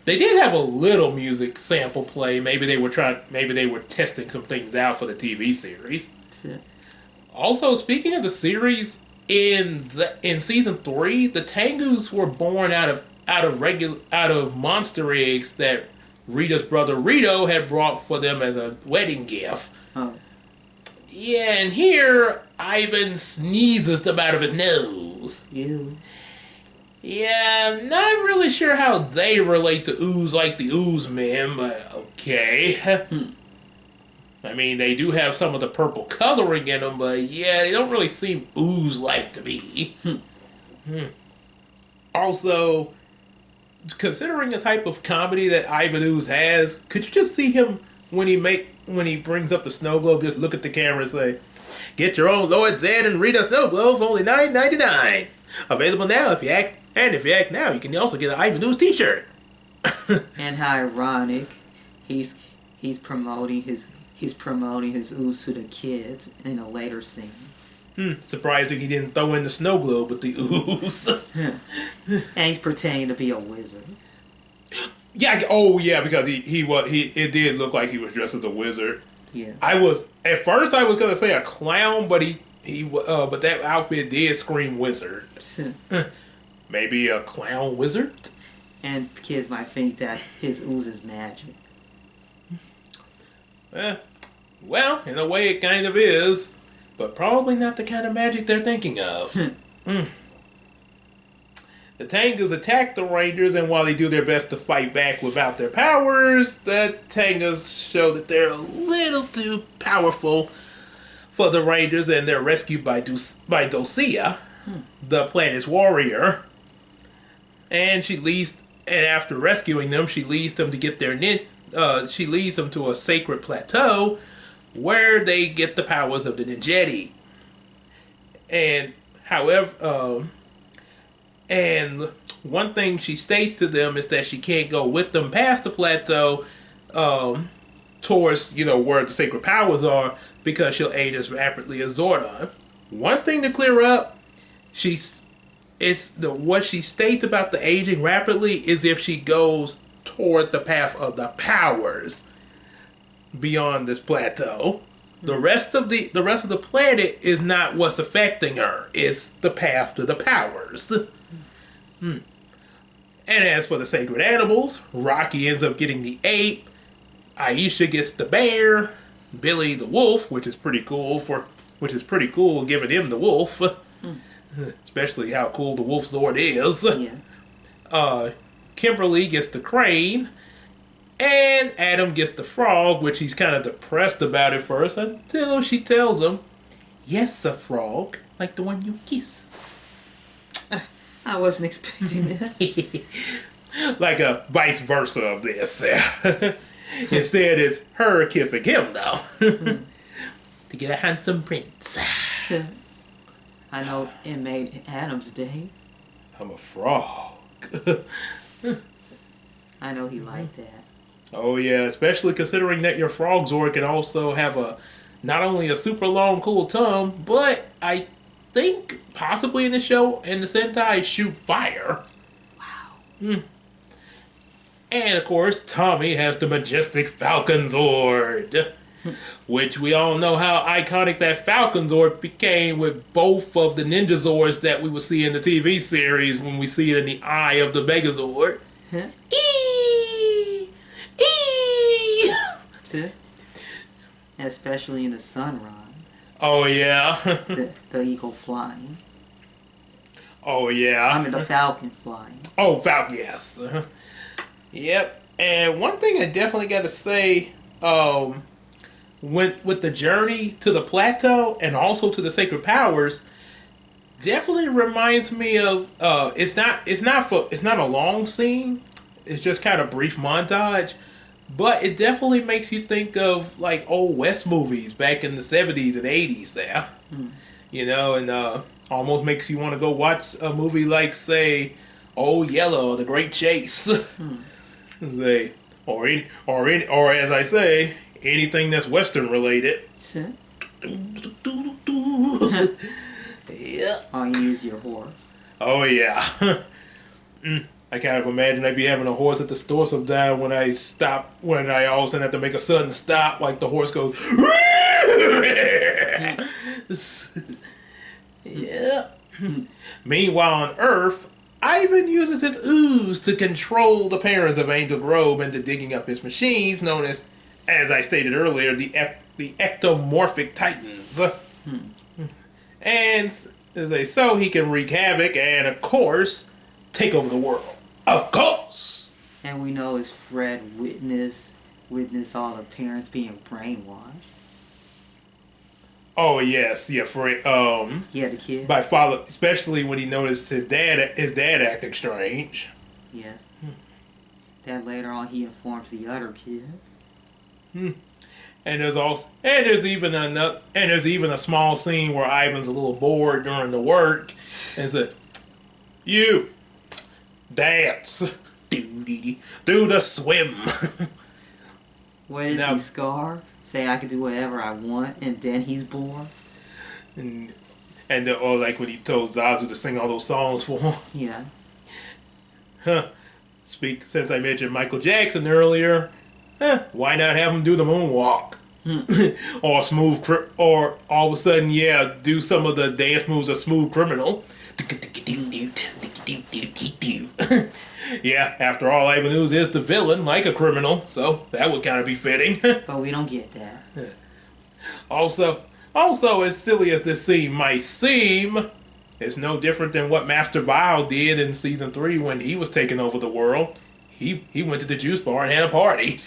They did have a little music sample play. Maybe they were testing some things out for the TV series. Also, speaking of the series, in season 3, the Tengus were born out of monster eggs that Rita's brother Rito had brought for them as a wedding gift. Yeah, and here Ivan sneezes them out of his nose. Ew. Yeah, I'm not really sure how they relate to ooze like the ooze men, but okay. I mean, they do have some of the purple coloring in them, but yeah, they don't really seem ooze-like to me. Also, considering the type of comedy that Ivan Ooze has, could you just see him when he brings up the snow globe, just look at the camera and say, "Get your own Lord Zed and Rita snow globe for only $9.99. Available now if you act now, you can also get an Ivan Ooze t-shirt." And how ironic, he's promoting his ooze to the kids in a later scene. Surprising he didn't throw in the snow globe with the ooze. And he's pretending to be a wizard. Yeah, because it did look like he was dressed as a wizard. Yeah. At first I was gonna say a clown, but but that outfit did scream wizard. Maybe a clown wizard? And kids might think that his ooze is magic. Well, in a way it kind of is, but probably not the kind of magic they're thinking of. The Tengus attack the Rangers, and while they do their best to fight back without their powers, the Tengus show that they're a little too powerful for the Rangers, and they're rescued by Dulcia, the planet's warrior. And after rescuing them, she leads them to get she leads them to a sacred plateau where they get the powers of the Ninjetti. And and one thing she states to them is that she can't go with them past the plateau towards, where the sacred powers are, because she'll age as rapidly as Zordon. One thing to clear up, what she states about the aging rapidly is if she goes toward the path of the powers beyond this plateau. The rest of the planet is not what's affecting her. It's the path to the powers. And as for the sacred animals, Rocky ends up getting the ape, Aisha gets the bear, Billy the wolf, which is pretty cool giving him the wolf. Especially how cool the wolf Zord is. Yes. Kimberly gets the crane, and Adam gets the frog, which he's kind of depressed about at first until she tells him, "Yes, a frog, like the one you kiss." I wasn't expecting that. Like a vice versa of this. Instead, it's her kissing him, though. To get a handsome prince. I know it made Adam's day. I'm a frog. I know he liked that. Oh yeah, especially considering that your frog Zord can also have a not only a super long cool tongue, but I think possibly in the show in the Sentai shoot fire. Wow. And of course, Tommy has the majestic Falcon Zord, which we all know how iconic that Falcon Zord became with both of the Ninja Zords that we will see in the TV series when we see it in the eye of the Megazord. Eee! Eee! Especially in the sunrise. Oh yeah. The eagle flying. Oh yeah. I mean the falcon flying. Oh, Falcon, yes. Yep. And one thing I definitely got to say, with the journey to the plateau and also to the sacred powers, definitely reminds me of. It's not a long scene. It's just kind of brief montage, but it definitely makes you think of like old West movies back in the 70s and 80s. There, you know, and almost makes you want to go watch a movie like, say, Old Yellow, The Great Chase. Say, or as I say, anything that's Western related. Yeah. Or you use your horse. Oh yeah. I kind of imagine I'd be having a horse at the store sometime when I all of a sudden have to make a sudden stop, like the horse goes. Yeah. Meanwhile on Earth, Ivan uses his ooze to control the parents of Angel Grove into digging up his machines, known as I stated earlier, the ectomorphic titans. And so he can wreak havoc and, of course, take over the world. Of course! And we know as Fred witnessed all the parents being brainwashed. Oh yes, yeah, Fred. He had the kid. By father, especially when he noticed his dad acting strange. Yes. That later on he informs the other kids. And there's even a small scene where Ivan's a little bored during the work and said, "You dance, do the swim." What is he, Scar? Say I can do whatever I want, and then he's bored. Or like when he told Zazu to sing all those songs for him. Yeah. Huh. Since I mentioned Michael Jackson earlier, why not have him do the moonwalk? Or all of a sudden, do some of the dance moves of Smooth Criminal. Yeah, after all, Ivan Ooze is the villain, like a criminal, so that would kind of be fitting. But we don't get that. Also, as silly as this scene might seem, it's no different than what Master Vile did in Season 3 when he was taking over the world. He went to the juice bar and had a party.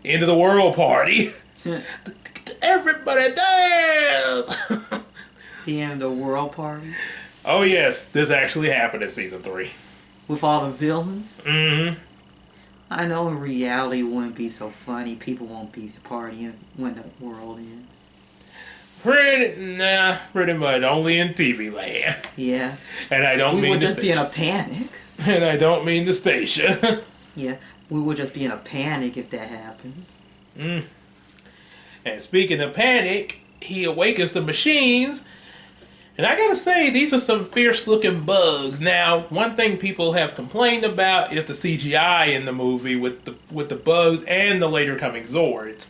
End of the world party. Everybody dance! The end of the world party? Oh yes, this actually happened in Season 3. With all the villains? Mm-hmm. I know in reality it wouldn't be so funny. People won't be partying when the world ends. Pretty much only in TV land. Yeah. And I don't mean the station. We would just be in a panic. And I don't mean the station. Yeah, we would just be in a panic if that happens. And speaking of panic, he awakens the machines. And I gotta say, these are some fierce-looking bugs. Now, one thing people have complained about is the CGI in the movie with the bugs and the later coming Zords.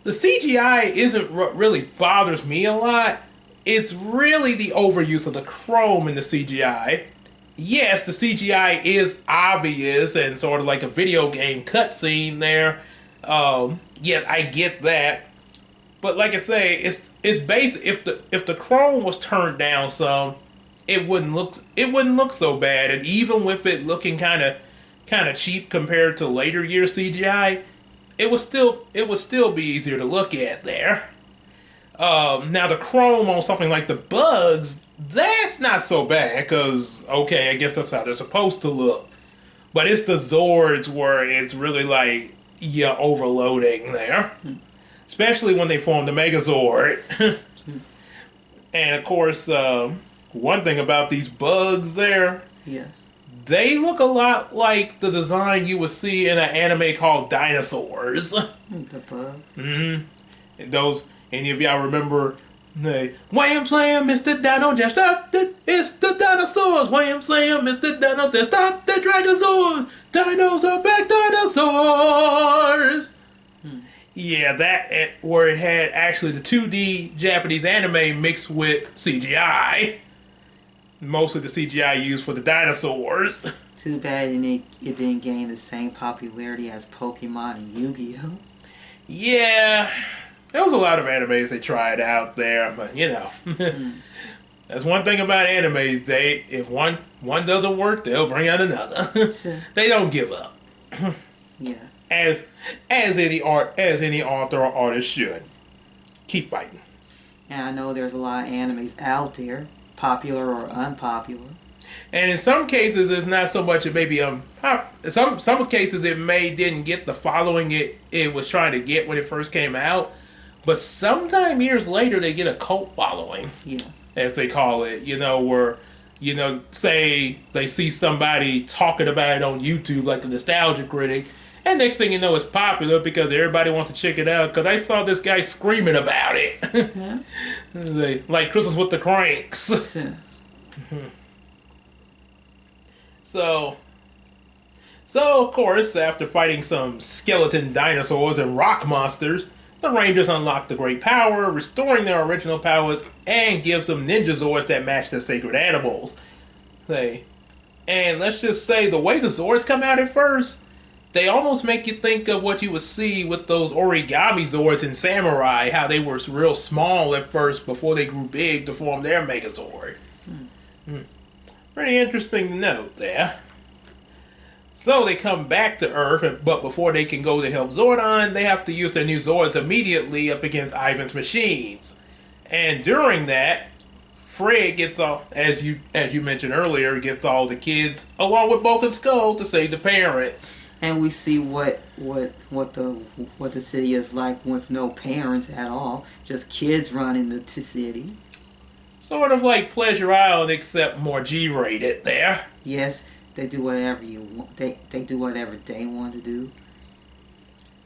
The CGI isn't really bothers me a lot. It's really the overuse of the chrome in the CGI. Yes, the CGI is obvious and sort of like a video game cutscene there. Yes, I get that. But like I say, it's basic. If the chrome was turned down some, it wouldn't look so bad. And even with it looking kind of cheap compared to later year CGI, it would still be easier to look at there. Now the chrome on something like the bugs, that's not so bad because okay, I guess that's how they're supposed to look. But it's the Zords where it's really like overloading there. Especially when they form the Megazord. And of course, one thing about these bugs there, yes, They look a lot like the design you would see in an anime called Dinosaurs. The bugs. Mm-hmm. And those, any of y'all remember the Wham Slam, Mr. Dino, just stop it's the dinosaurs. Wham Slam, Mr. Dino, just stop the Dragosaurs. Dinos are back, dinosaurs. Yeah, that where it had actually the 2D Japanese anime mixed with CGI. Mostly the CGI used for the dinosaurs. Too bad it didn't gain the same popularity as Pokemon and Yu-Gi-Oh! Yeah, there was a lot of animes they tried out there, but you know, that's one thing about animes. If one doesn't work, they'll bring out another. They don't give up. Yes. As any author or artist should. Keep fighting. And I know there's a lot of animes out there, popular or unpopular. And in some cases, it's not so much it maybe some cases it didn't get the following it was trying to get when it first came out, but sometime years later they get a cult following. Yes. As they call it, where say they see somebody talking about it on YouTube, like the Nostalgia Critic, and next thing you know, it's popular because everybody wants to check it out. Because I saw this guy screaming about it, like Christmas with the Cranks. So of course, after fighting some skeleton dinosaurs and rock monsters, the Rangers unlock the great power, restoring their original powers, and gives them ninja Zords that match their sacred animals. And let's just say, the way the Zords come out at first, they almost make you think of what you would see with those origami Zords in Samurai, how they were real small at first before they grew big to form their Megazord. Pretty interesting to note there. So they come back to Earth, but before they can go to help Zordon, they have to use their new Zords immediately up against Ivan's machines. And during that, Fred gets all, as you mentioned earlier, gets all the kids along with Bulk and Skull to save the parents. And we see what the city is like with no parents at all, just kids running the city. Sort of like Pleasure Island, except more G-rated there. Yes, they do whatever you want. They do whatever they want to do.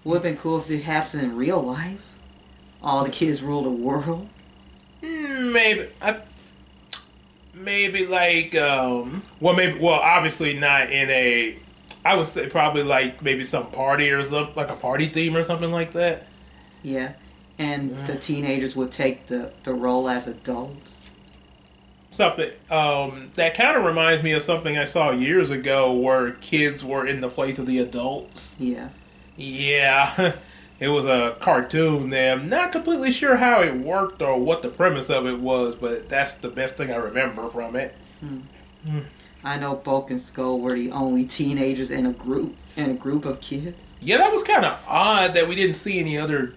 Would have been cool if it happens in real life. All the kids rule the world. Maybe like obviously not in a. I would say probably like maybe some party or something, like a party theme or something like that. Yeah, and the teenagers would take the role as adults. Something that kind of reminds me of something I saw years ago where kids were in the place of the adults. Yes. Yeah, it was a cartoon there. I'm not completely sure how it worked or what the premise of it was, but that's the best thing I remember from it. I know Bulk and Skull were the only teenagers in a group of kids. Yeah, that was kind of odd that we didn't see any other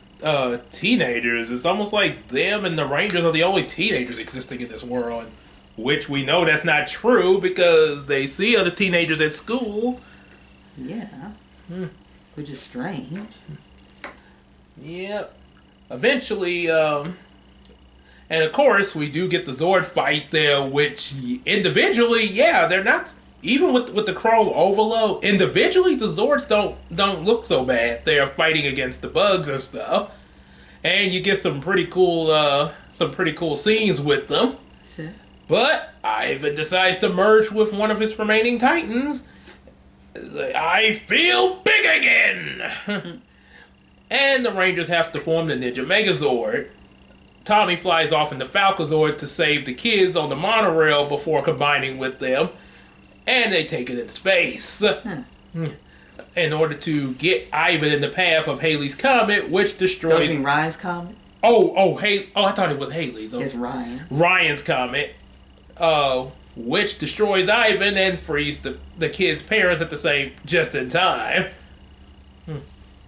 teenagers. It's almost like them and the Rangers are the only teenagers existing in this world, which we know that's not true because they see other teenagers at school. Yeah, which is strange. Yep. Eventually, and of course, we do get the Zord fight there, which individually, they're not, even with the Chrome Overload, individually the Zords don't look so bad. They're fighting against the bugs and stuff. And you get some pretty cool scenes with them. But Ivan decides to merge with one of his remaining Titans. I feel big again! And the Rangers have to form the Ninja Megazord. Tommy flies off in the Falcazord to save the kids on the monorail before combining with them. And they take it into space. In order to get Ivan in the path of Halley's Comet, which destroys... Does it mean Ryan's Comet? I thought it was Halley's. It's Ryan. Ryan's Comet. Which destroys Ivan and frees the kids' parents just in time.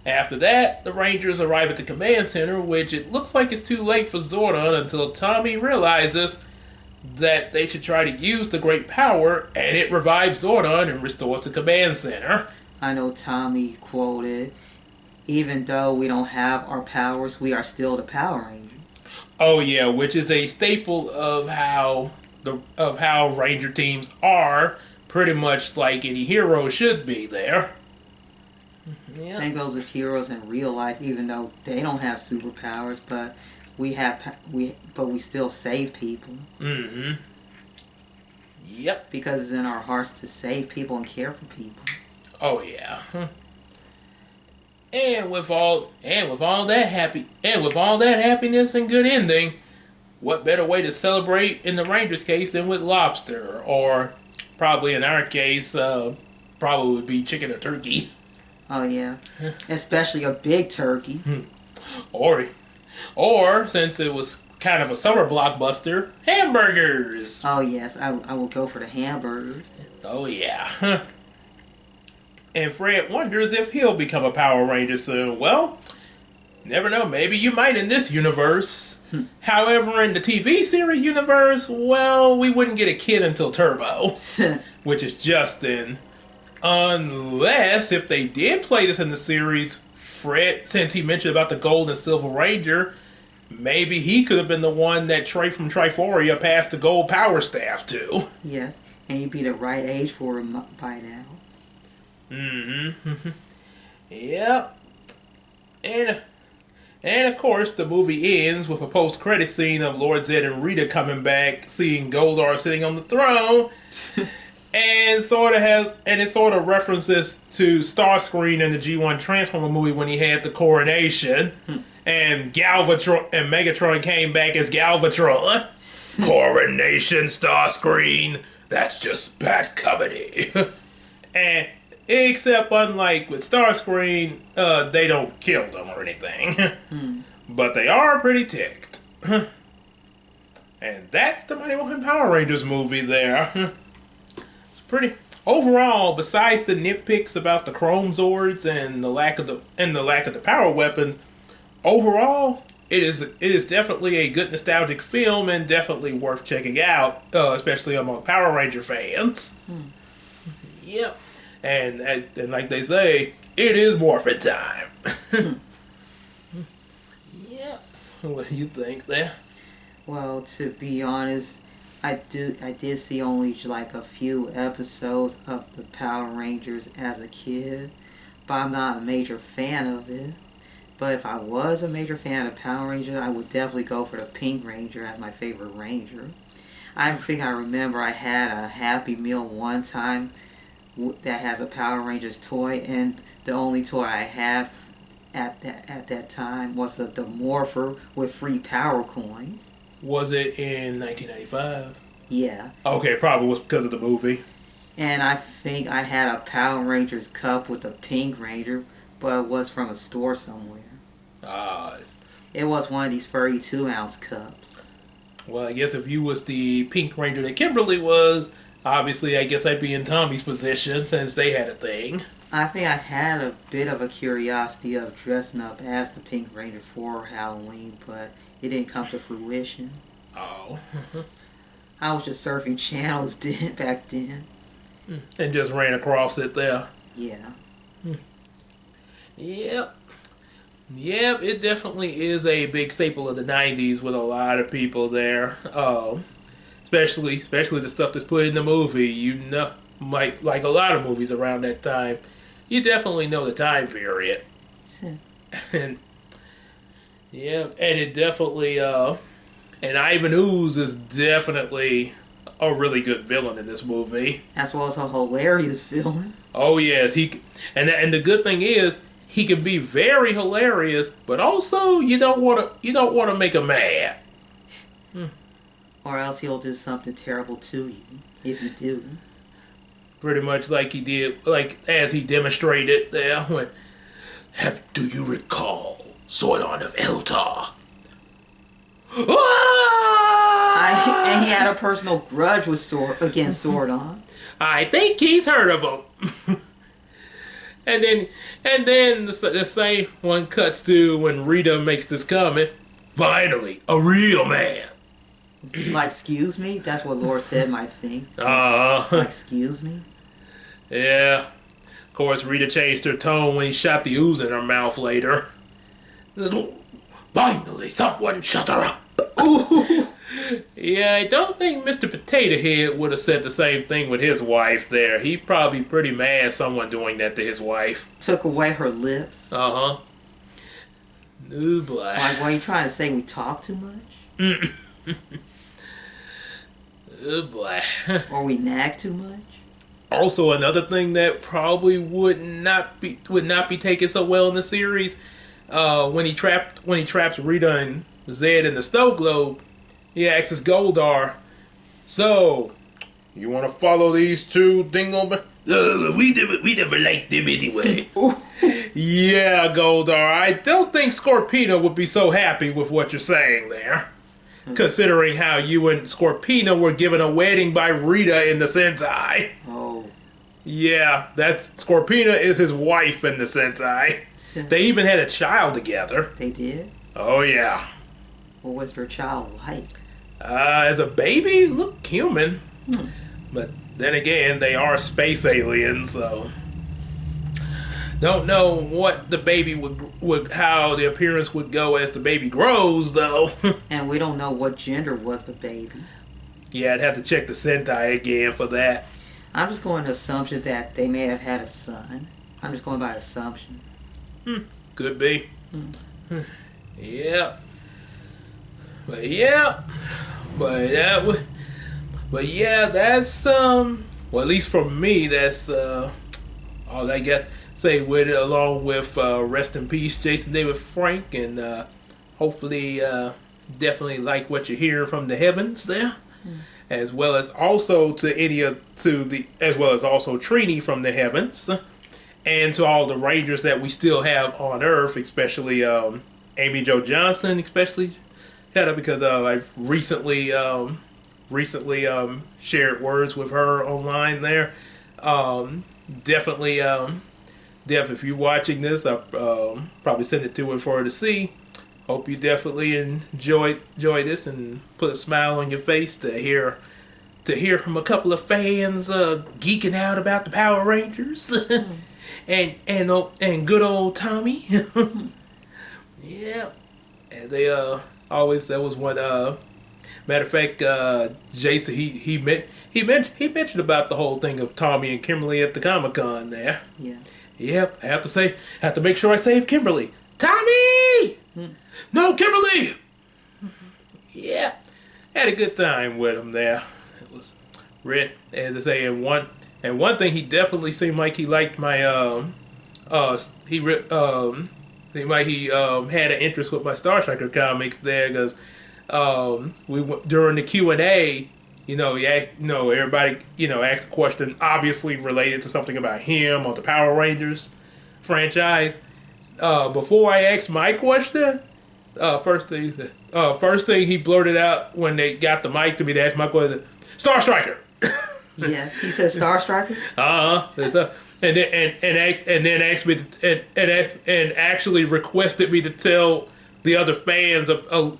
After that, the Rangers arrive at the command center, which it looks like it's too late for Zordon until Tommy realizes that they should try to use the great power, and it revives Zordon and restores the command center. I know Tommy quoted, "Even though we don't have our powers, we are still the Power Rangers." Oh yeah, which is a staple of how Ranger teams are pretty much like any hero should be there. Yep. Same goes with heroes in real life, even though they don't have superpowers, but we still save people. Mm-hmm. Yep. Because it's in our hearts to save people and care for people. Oh yeah. And with all that happiness and good ending, what better way to celebrate in the Rangers' case than with lobster, or probably in our case, probably would be chicken or turkey. Oh yeah, especially a big turkey. Or since it was kind of a summer blockbuster, hamburgers. Oh yes, I will go for the hamburgers. Oh yeah. And Fred wonders if he'll become a Power Ranger soon. Well, never know. Maybe you might in this universe. However, in the TV series universe, well, we wouldn't get a kid until Turbo, which is just then. Unless, if they did play this in the series, Fred, since he mentioned about the Gold and Silver Ranger, maybe he could have been the one that Trey from Triforia passed the Gold Power Staff to. Yes, and he'd be the right age for him by now. Mm-hmm. Yep. And of course, the movie ends with a post-credit scene of Lord Zed and Rita coming back, seeing Goldar sitting on the throne, and it sort of references to Starscream in the G1 Transformer movie when he had the coronation, and Galvatron and Megatron came back as Galvatron. Coronation, Starscream. That's just bad comedy. And except unlike with Starscream, they don't kill them or anything. But they are pretty ticked. And that's the Mighty Morphin Power Rangers movie there. It's pretty overall, besides the nitpicks about the Chrome Zords and the lack of the power weapons, overall it is definitely a good nostalgic film and definitely worth checking out, especially among Power Ranger fans. Yep. And like they say, it is Morphin time. Yeah. What do you think there? Well, to be honest, I did see only like a few episodes of the Power Rangers as a kid, but I'm not a major fan of it. But if I was a major fan of Power Rangers, I would definitely go for the Pink Ranger as my favorite Ranger. I think I remember I had a Happy Meal one time that has a Power Rangers toy, and the only toy I had at that time was the Morpher with free power coins. Was it in 1995? Yeah. Okay, probably was because of the movie. And I think I had a Power Rangers cup with a Pink Ranger, but it was from a store somewhere. It was one of these furry 2-ounce cups. Well, I guess if you was the Pink Ranger that Kimberly was, obviously, I guess I'd be in Tommy's position since they had a thing. I think I had a bit of a curiosity of dressing up as the Pink Ranger for Halloween, but it didn't come to fruition. Oh. I was just surfing channels back then. And just ran across it there. Yeah. Yep. Yep, it definitely is a big staple of the 90s with a lot of people there. Especially the stuff that's put in the movie. You know, like a lot of movies around that time, you definitely know the time period. And yeah, and it definitely and Ivan Ooze is definitely a really good villain in this movie. As well as a hilarious villain. Oh yes, and the good thing is he can be very hilarious, but also you don't want to make him mad. Or else he'll do something terrible to you, if you do. Pretty much like he did, like as he demonstrated there when, do you recall Zordon of Eldar? And he had a personal grudge against Zordon. I think he's heard of him. and then the same one cuts to when Rita makes this comment. Finally, a real man. Like, excuse me? That's what Lord said might think. Like, excuse me? Yeah. Of course, Rita changed her tone when he shot the ooze in her mouth later. Finally, someone shut her up. Ooh. Yeah, I don't think Mr. Potato Head would have said the same thing with his wife there. He'd probably be pretty mad someone doing that to his wife. Took away her lips. Uh-huh. Oh, boy. Like, were you trying to say we talk too much? Oh, boy. Or we nag too much? Also, another thing that probably would not be taken so well in the series, when he traps Rita and Zed in the snow globe, he asks his Goldar, "So, you want to follow these two dingo? We never liked them anyway." Yeah, Goldar, I don't think Scorpina would be so happy with what you're saying there. Considering how you and Scorpina were given a wedding by Rita in the Sentai. Oh. Yeah, Scorpina is his wife in the Sentai. They even had a child together. They did? Oh, yeah. What was their child like? As a baby, looked human. But then again, they are space aliens, so... Don't know what the baby how the appearance would go as the baby grows, though. And we don't know what gender was the baby. Yeah, I'd have to check the Sentai again for that. I'm just going to assumption that they may have had a son. I'm just going by assumption. Could be. Yeah. But yeah. But yeah, that's well, at least for me, that's all I got. Say with it, along with rest in peace Jason David Frank, and hopefully definitely like what you hear from the heavens there, as well as also to as well as also Trini from the heavens, and to all the Rangers that we still have on Earth, especially Amy Jo Johnson, especially because I recently shared words with her online there. Definitely Def, if you're watching this, I'll probably send it to her for her to see. Hope you definitely enjoy this and put a smile on your face to hear from a couple of fans geeking out about the Power Rangers and good old Tommy. Yeah, and they always, that was one matter of fact, Jason he mentioned about the whole thing of Tommy and Kimberly at the Comic-Con there. Yeah. Yep, I have to make sure I save Kimberly. Tommy! No, Kimberly! Yeah, had a good time with him there. It was red, as I say, and one thing he definitely seemed like he liked my he had an interest with my Star Striker comics there, because during the Q&A. Everybody, asked a question obviously related to something about him or the Power Rangers franchise. Before I asked my question, first thing he blurted out when they got the mic to me to ask my question, Star Striker. Yes, he said Star Striker. And then asked me and actually requested me to tell the other fans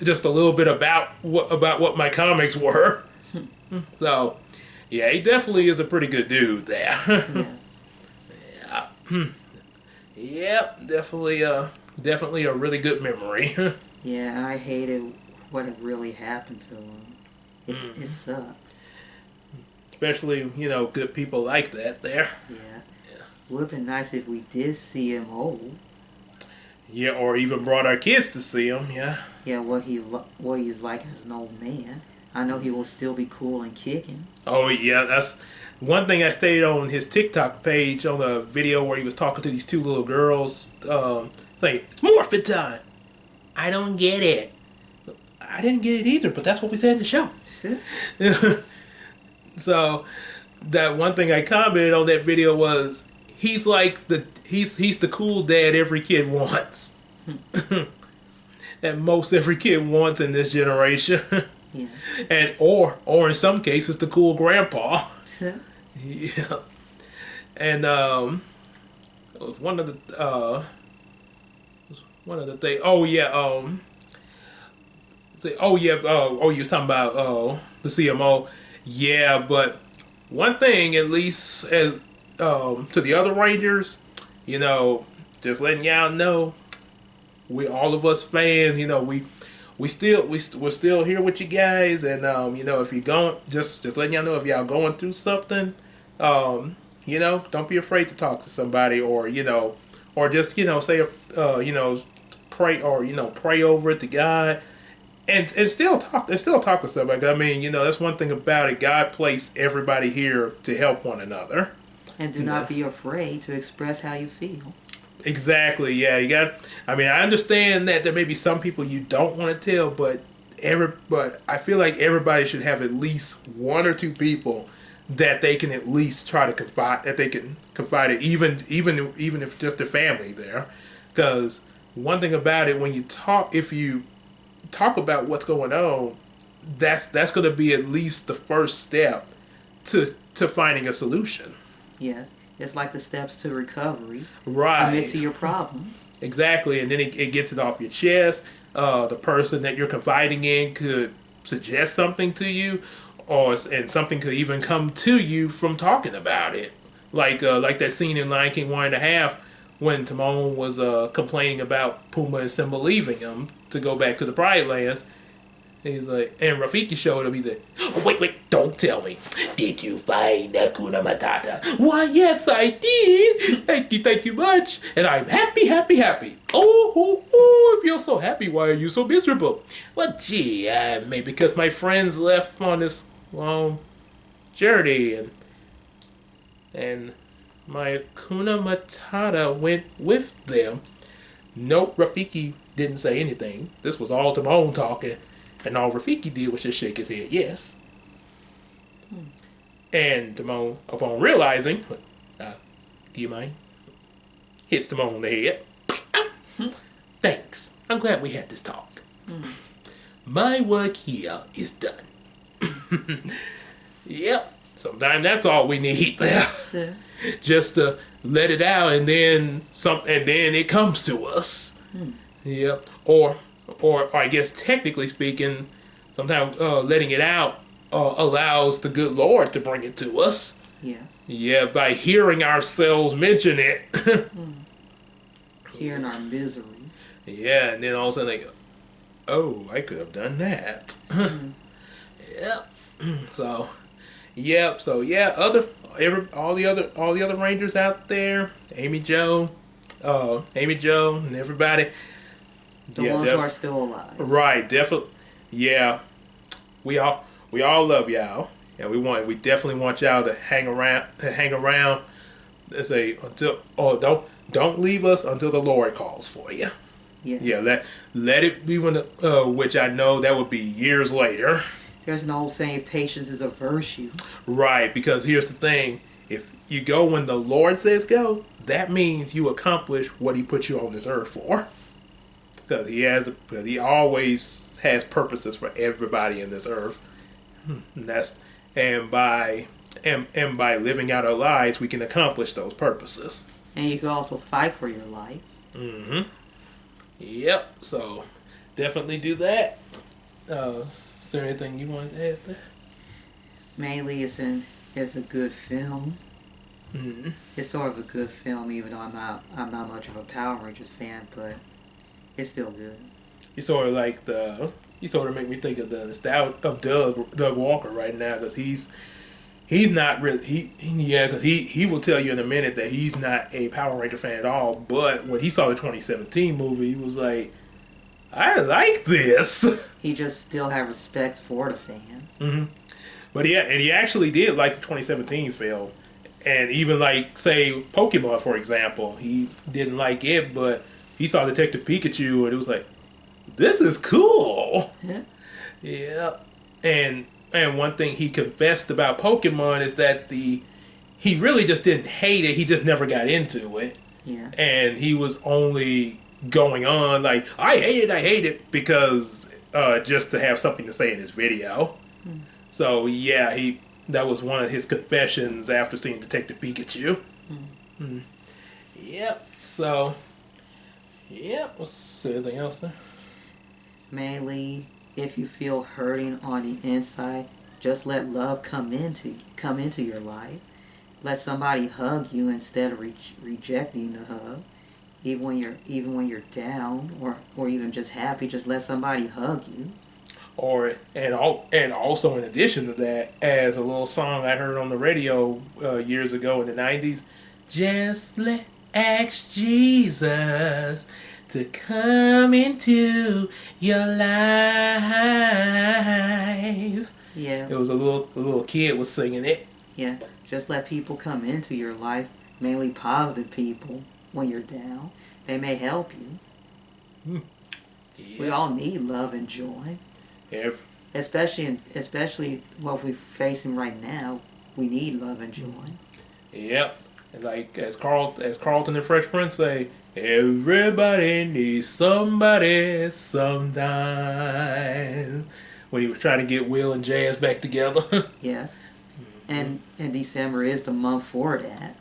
just a little bit about what my comics were. So, yeah, he definitely is a pretty good dude there. Yes. Yeah. Yep, definitely a really good memory. Yeah, I hated what had really happened to him. It sucks. Especially, good people like that there. Yeah. Would have been nice if we did see him old. Yeah, or even brought our kids to see him, yeah. Yeah, what he's like as an old man. I know he will still be cool and kicking. Oh, yeah, that's one thing I stated on his TikTok page on a video where he was talking to these two little girls, saying, "It's Morphin time." I don't get it. I didn't get it either, but that's what we said in the show. So, that one thing I commented on that video was, he's like he's the cool dad every kid wants. That most every kid wants in this generation. Yeah. And or in some cases the cool grandpa. Yeah. And one of the things. Oh yeah. You was talking about the CMO. Yeah, but one thing at least as to the other Rangers, just letting y'all know, we all of us fans, we're still here with you guys, and you know, if you're going, just letting y'all know if y'all going through something, you know, don't be afraid to talk to somebody, or you know, or just you know say you know, pray, or you know, pray over it to God. And still talk to somebody. I mean, you know, that's one thing about it. God placed everybody here to help one another. And do not be afraid to express how you feel. Exactly. Yeah, you got. I mean, I understand that there may be some people you don't want to tell, but I feel like everybody should have at least one or two people that they can at least try to confide, that they can confide in, even if just a family there, because one thing about it, when you talk, if you talk about what's going on, that's going to be at least the first step to finding a solution. Yes, it's like the steps to recovery. Right. Admit to your problems. Exactly, and then it gets it off your chest. The person that you're confiding in could suggest something to you, and something could even come to you from talking about it. Like that scene in Lion King 1.5 when Timon was complaining about Pumbaa and Simba leaving him to go back to the Pride Lands. He's like, and Rafiki showed up. He said, oh, wait, don't tell me. Did you find Hakuna Matata? Why, yes, I did. Thank you much. And I'm happy. Oh, if you're so happy, why are you so miserable? Well, gee, maybe because my friends left on this long journey, and my Hakuna Matata went with them. Nope, Rafiki didn't say anything. This was all Timon talking. And all Rafiki did was just shake his head, yes. And Timon, upon realizing, do you mind? Hits Timon on the head. Thanks. I'm glad we had this talk. My work here is done. Yep. Sometimes that's all we need there. Just to let it out, and then it comes to us. Yep. Or I guess technically speaking, sometimes letting it out allows the good Lord to bring it to us. Yes. Yeah, by hearing ourselves mention it. Hearing our misery. Yeah, and then all of a sudden they go, oh, I could have done that. Yep. So yeah, all the other Rangers out there, Amy Jo, and everybody. The ones who are still alive. Right, definitely. Yeah, we all love y'all, and we definitely want y'all to hang around. Let's say don't leave us until the Lord calls for you. Yes. Yeah, let it be when which I know that would be years later. There's an old saying, patience is a virtue. Right, because here's the thing: if you go when the Lord says go, that means you accomplish what He put you on this earth for. Because He always has purposes for everybody in this earth. And by living out our lives, we can accomplish those purposes. And you can also fight for your life. Mm-hmm. Yep. So definitely do that. Is there anything you want to add there? Mainly, it's a good film. Mm-hmm. It's sort of a good film, even though I'm not much of a Power Rangers fan, but it's still good. You sort of make me think of the style of Doug Walker right now, because he's not really because he will tell you in a minute that he's not a Power Ranger fan at all. But when he saw the 2017 movie, he was like, I like this. He just still had respect for the fans. Mm-hmm. But yeah, and he actually did like the 2017 film, and even like say Pokemon, for example, he didn't like it, but he saw Detective Pikachu and it was like, this is cool. Yeah. And one thing he confessed about Pokemon is that he really just didn't hate it, he just never got into it. Yeah. And he was only going on like, I hate it because just to have something to say in his video. So yeah, that was one of his confessions after seeing Detective Pikachu. Yep. So yep. What's anything else there? Mainly, if you feel hurting on the inside, just let love come into your life. Let somebody hug you instead of rejecting the hug. even when you're down or even just happy, just let somebody hug you. And also in addition to that, as a little song I heard on the radio years ago in the '90s, just ask Jesus to come into your life. Yeah. It was a little kid was singing it. Yeah. Just let people come into your life, mainly positive people. When you're down, they may help you. Yeah. We all need love and joy. Yeah. Especially what we're facing right now. We need love and joy. Yep. And like as Carlton and Fresh Prince say, everybody needs somebody sometime. When he was trying to get Will and Jazz back together. Yes. And December is the month for that.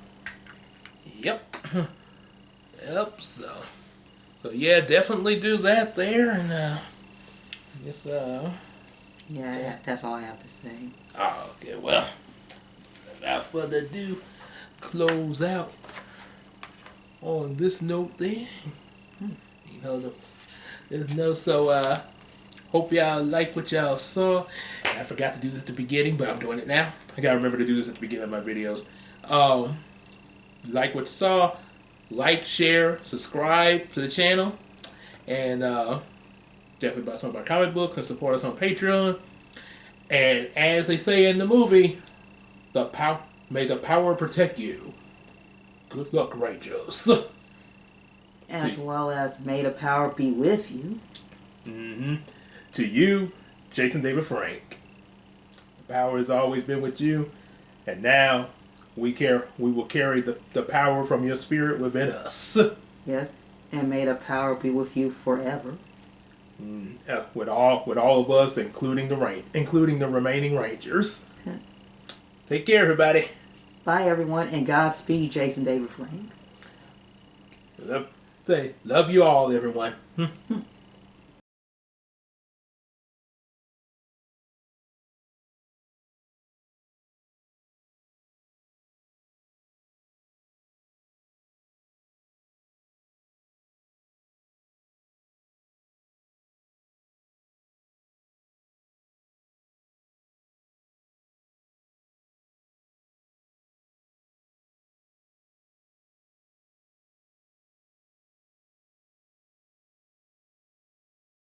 Yep. Yep. So yeah, definitely do that there, and just Yeah, that's all I have to say. Oh, okay. Well, without further ado, close out on this note then. So hope y'all like what y'all saw. And I forgot to do this at the beginning, but I'm doing it now. I gotta remember to do this at the beginning of my videos. Like what you saw, like, share, subscribe to the channel, and definitely buy some of our comic books and support us on Patreon. And as they say in the movie, may the power protect you. Good luck, Rangers. As well as may the power be with you. To you, Jason David Frank. The power has always been with you, and now we will carry the power from your spirit within us. Yes, and may the power be with you forever. With all of us, including the remaining Rangers. Take care, everybody. Bye, everyone, and Godspeed, Jason David Frank. Love you all, everyone.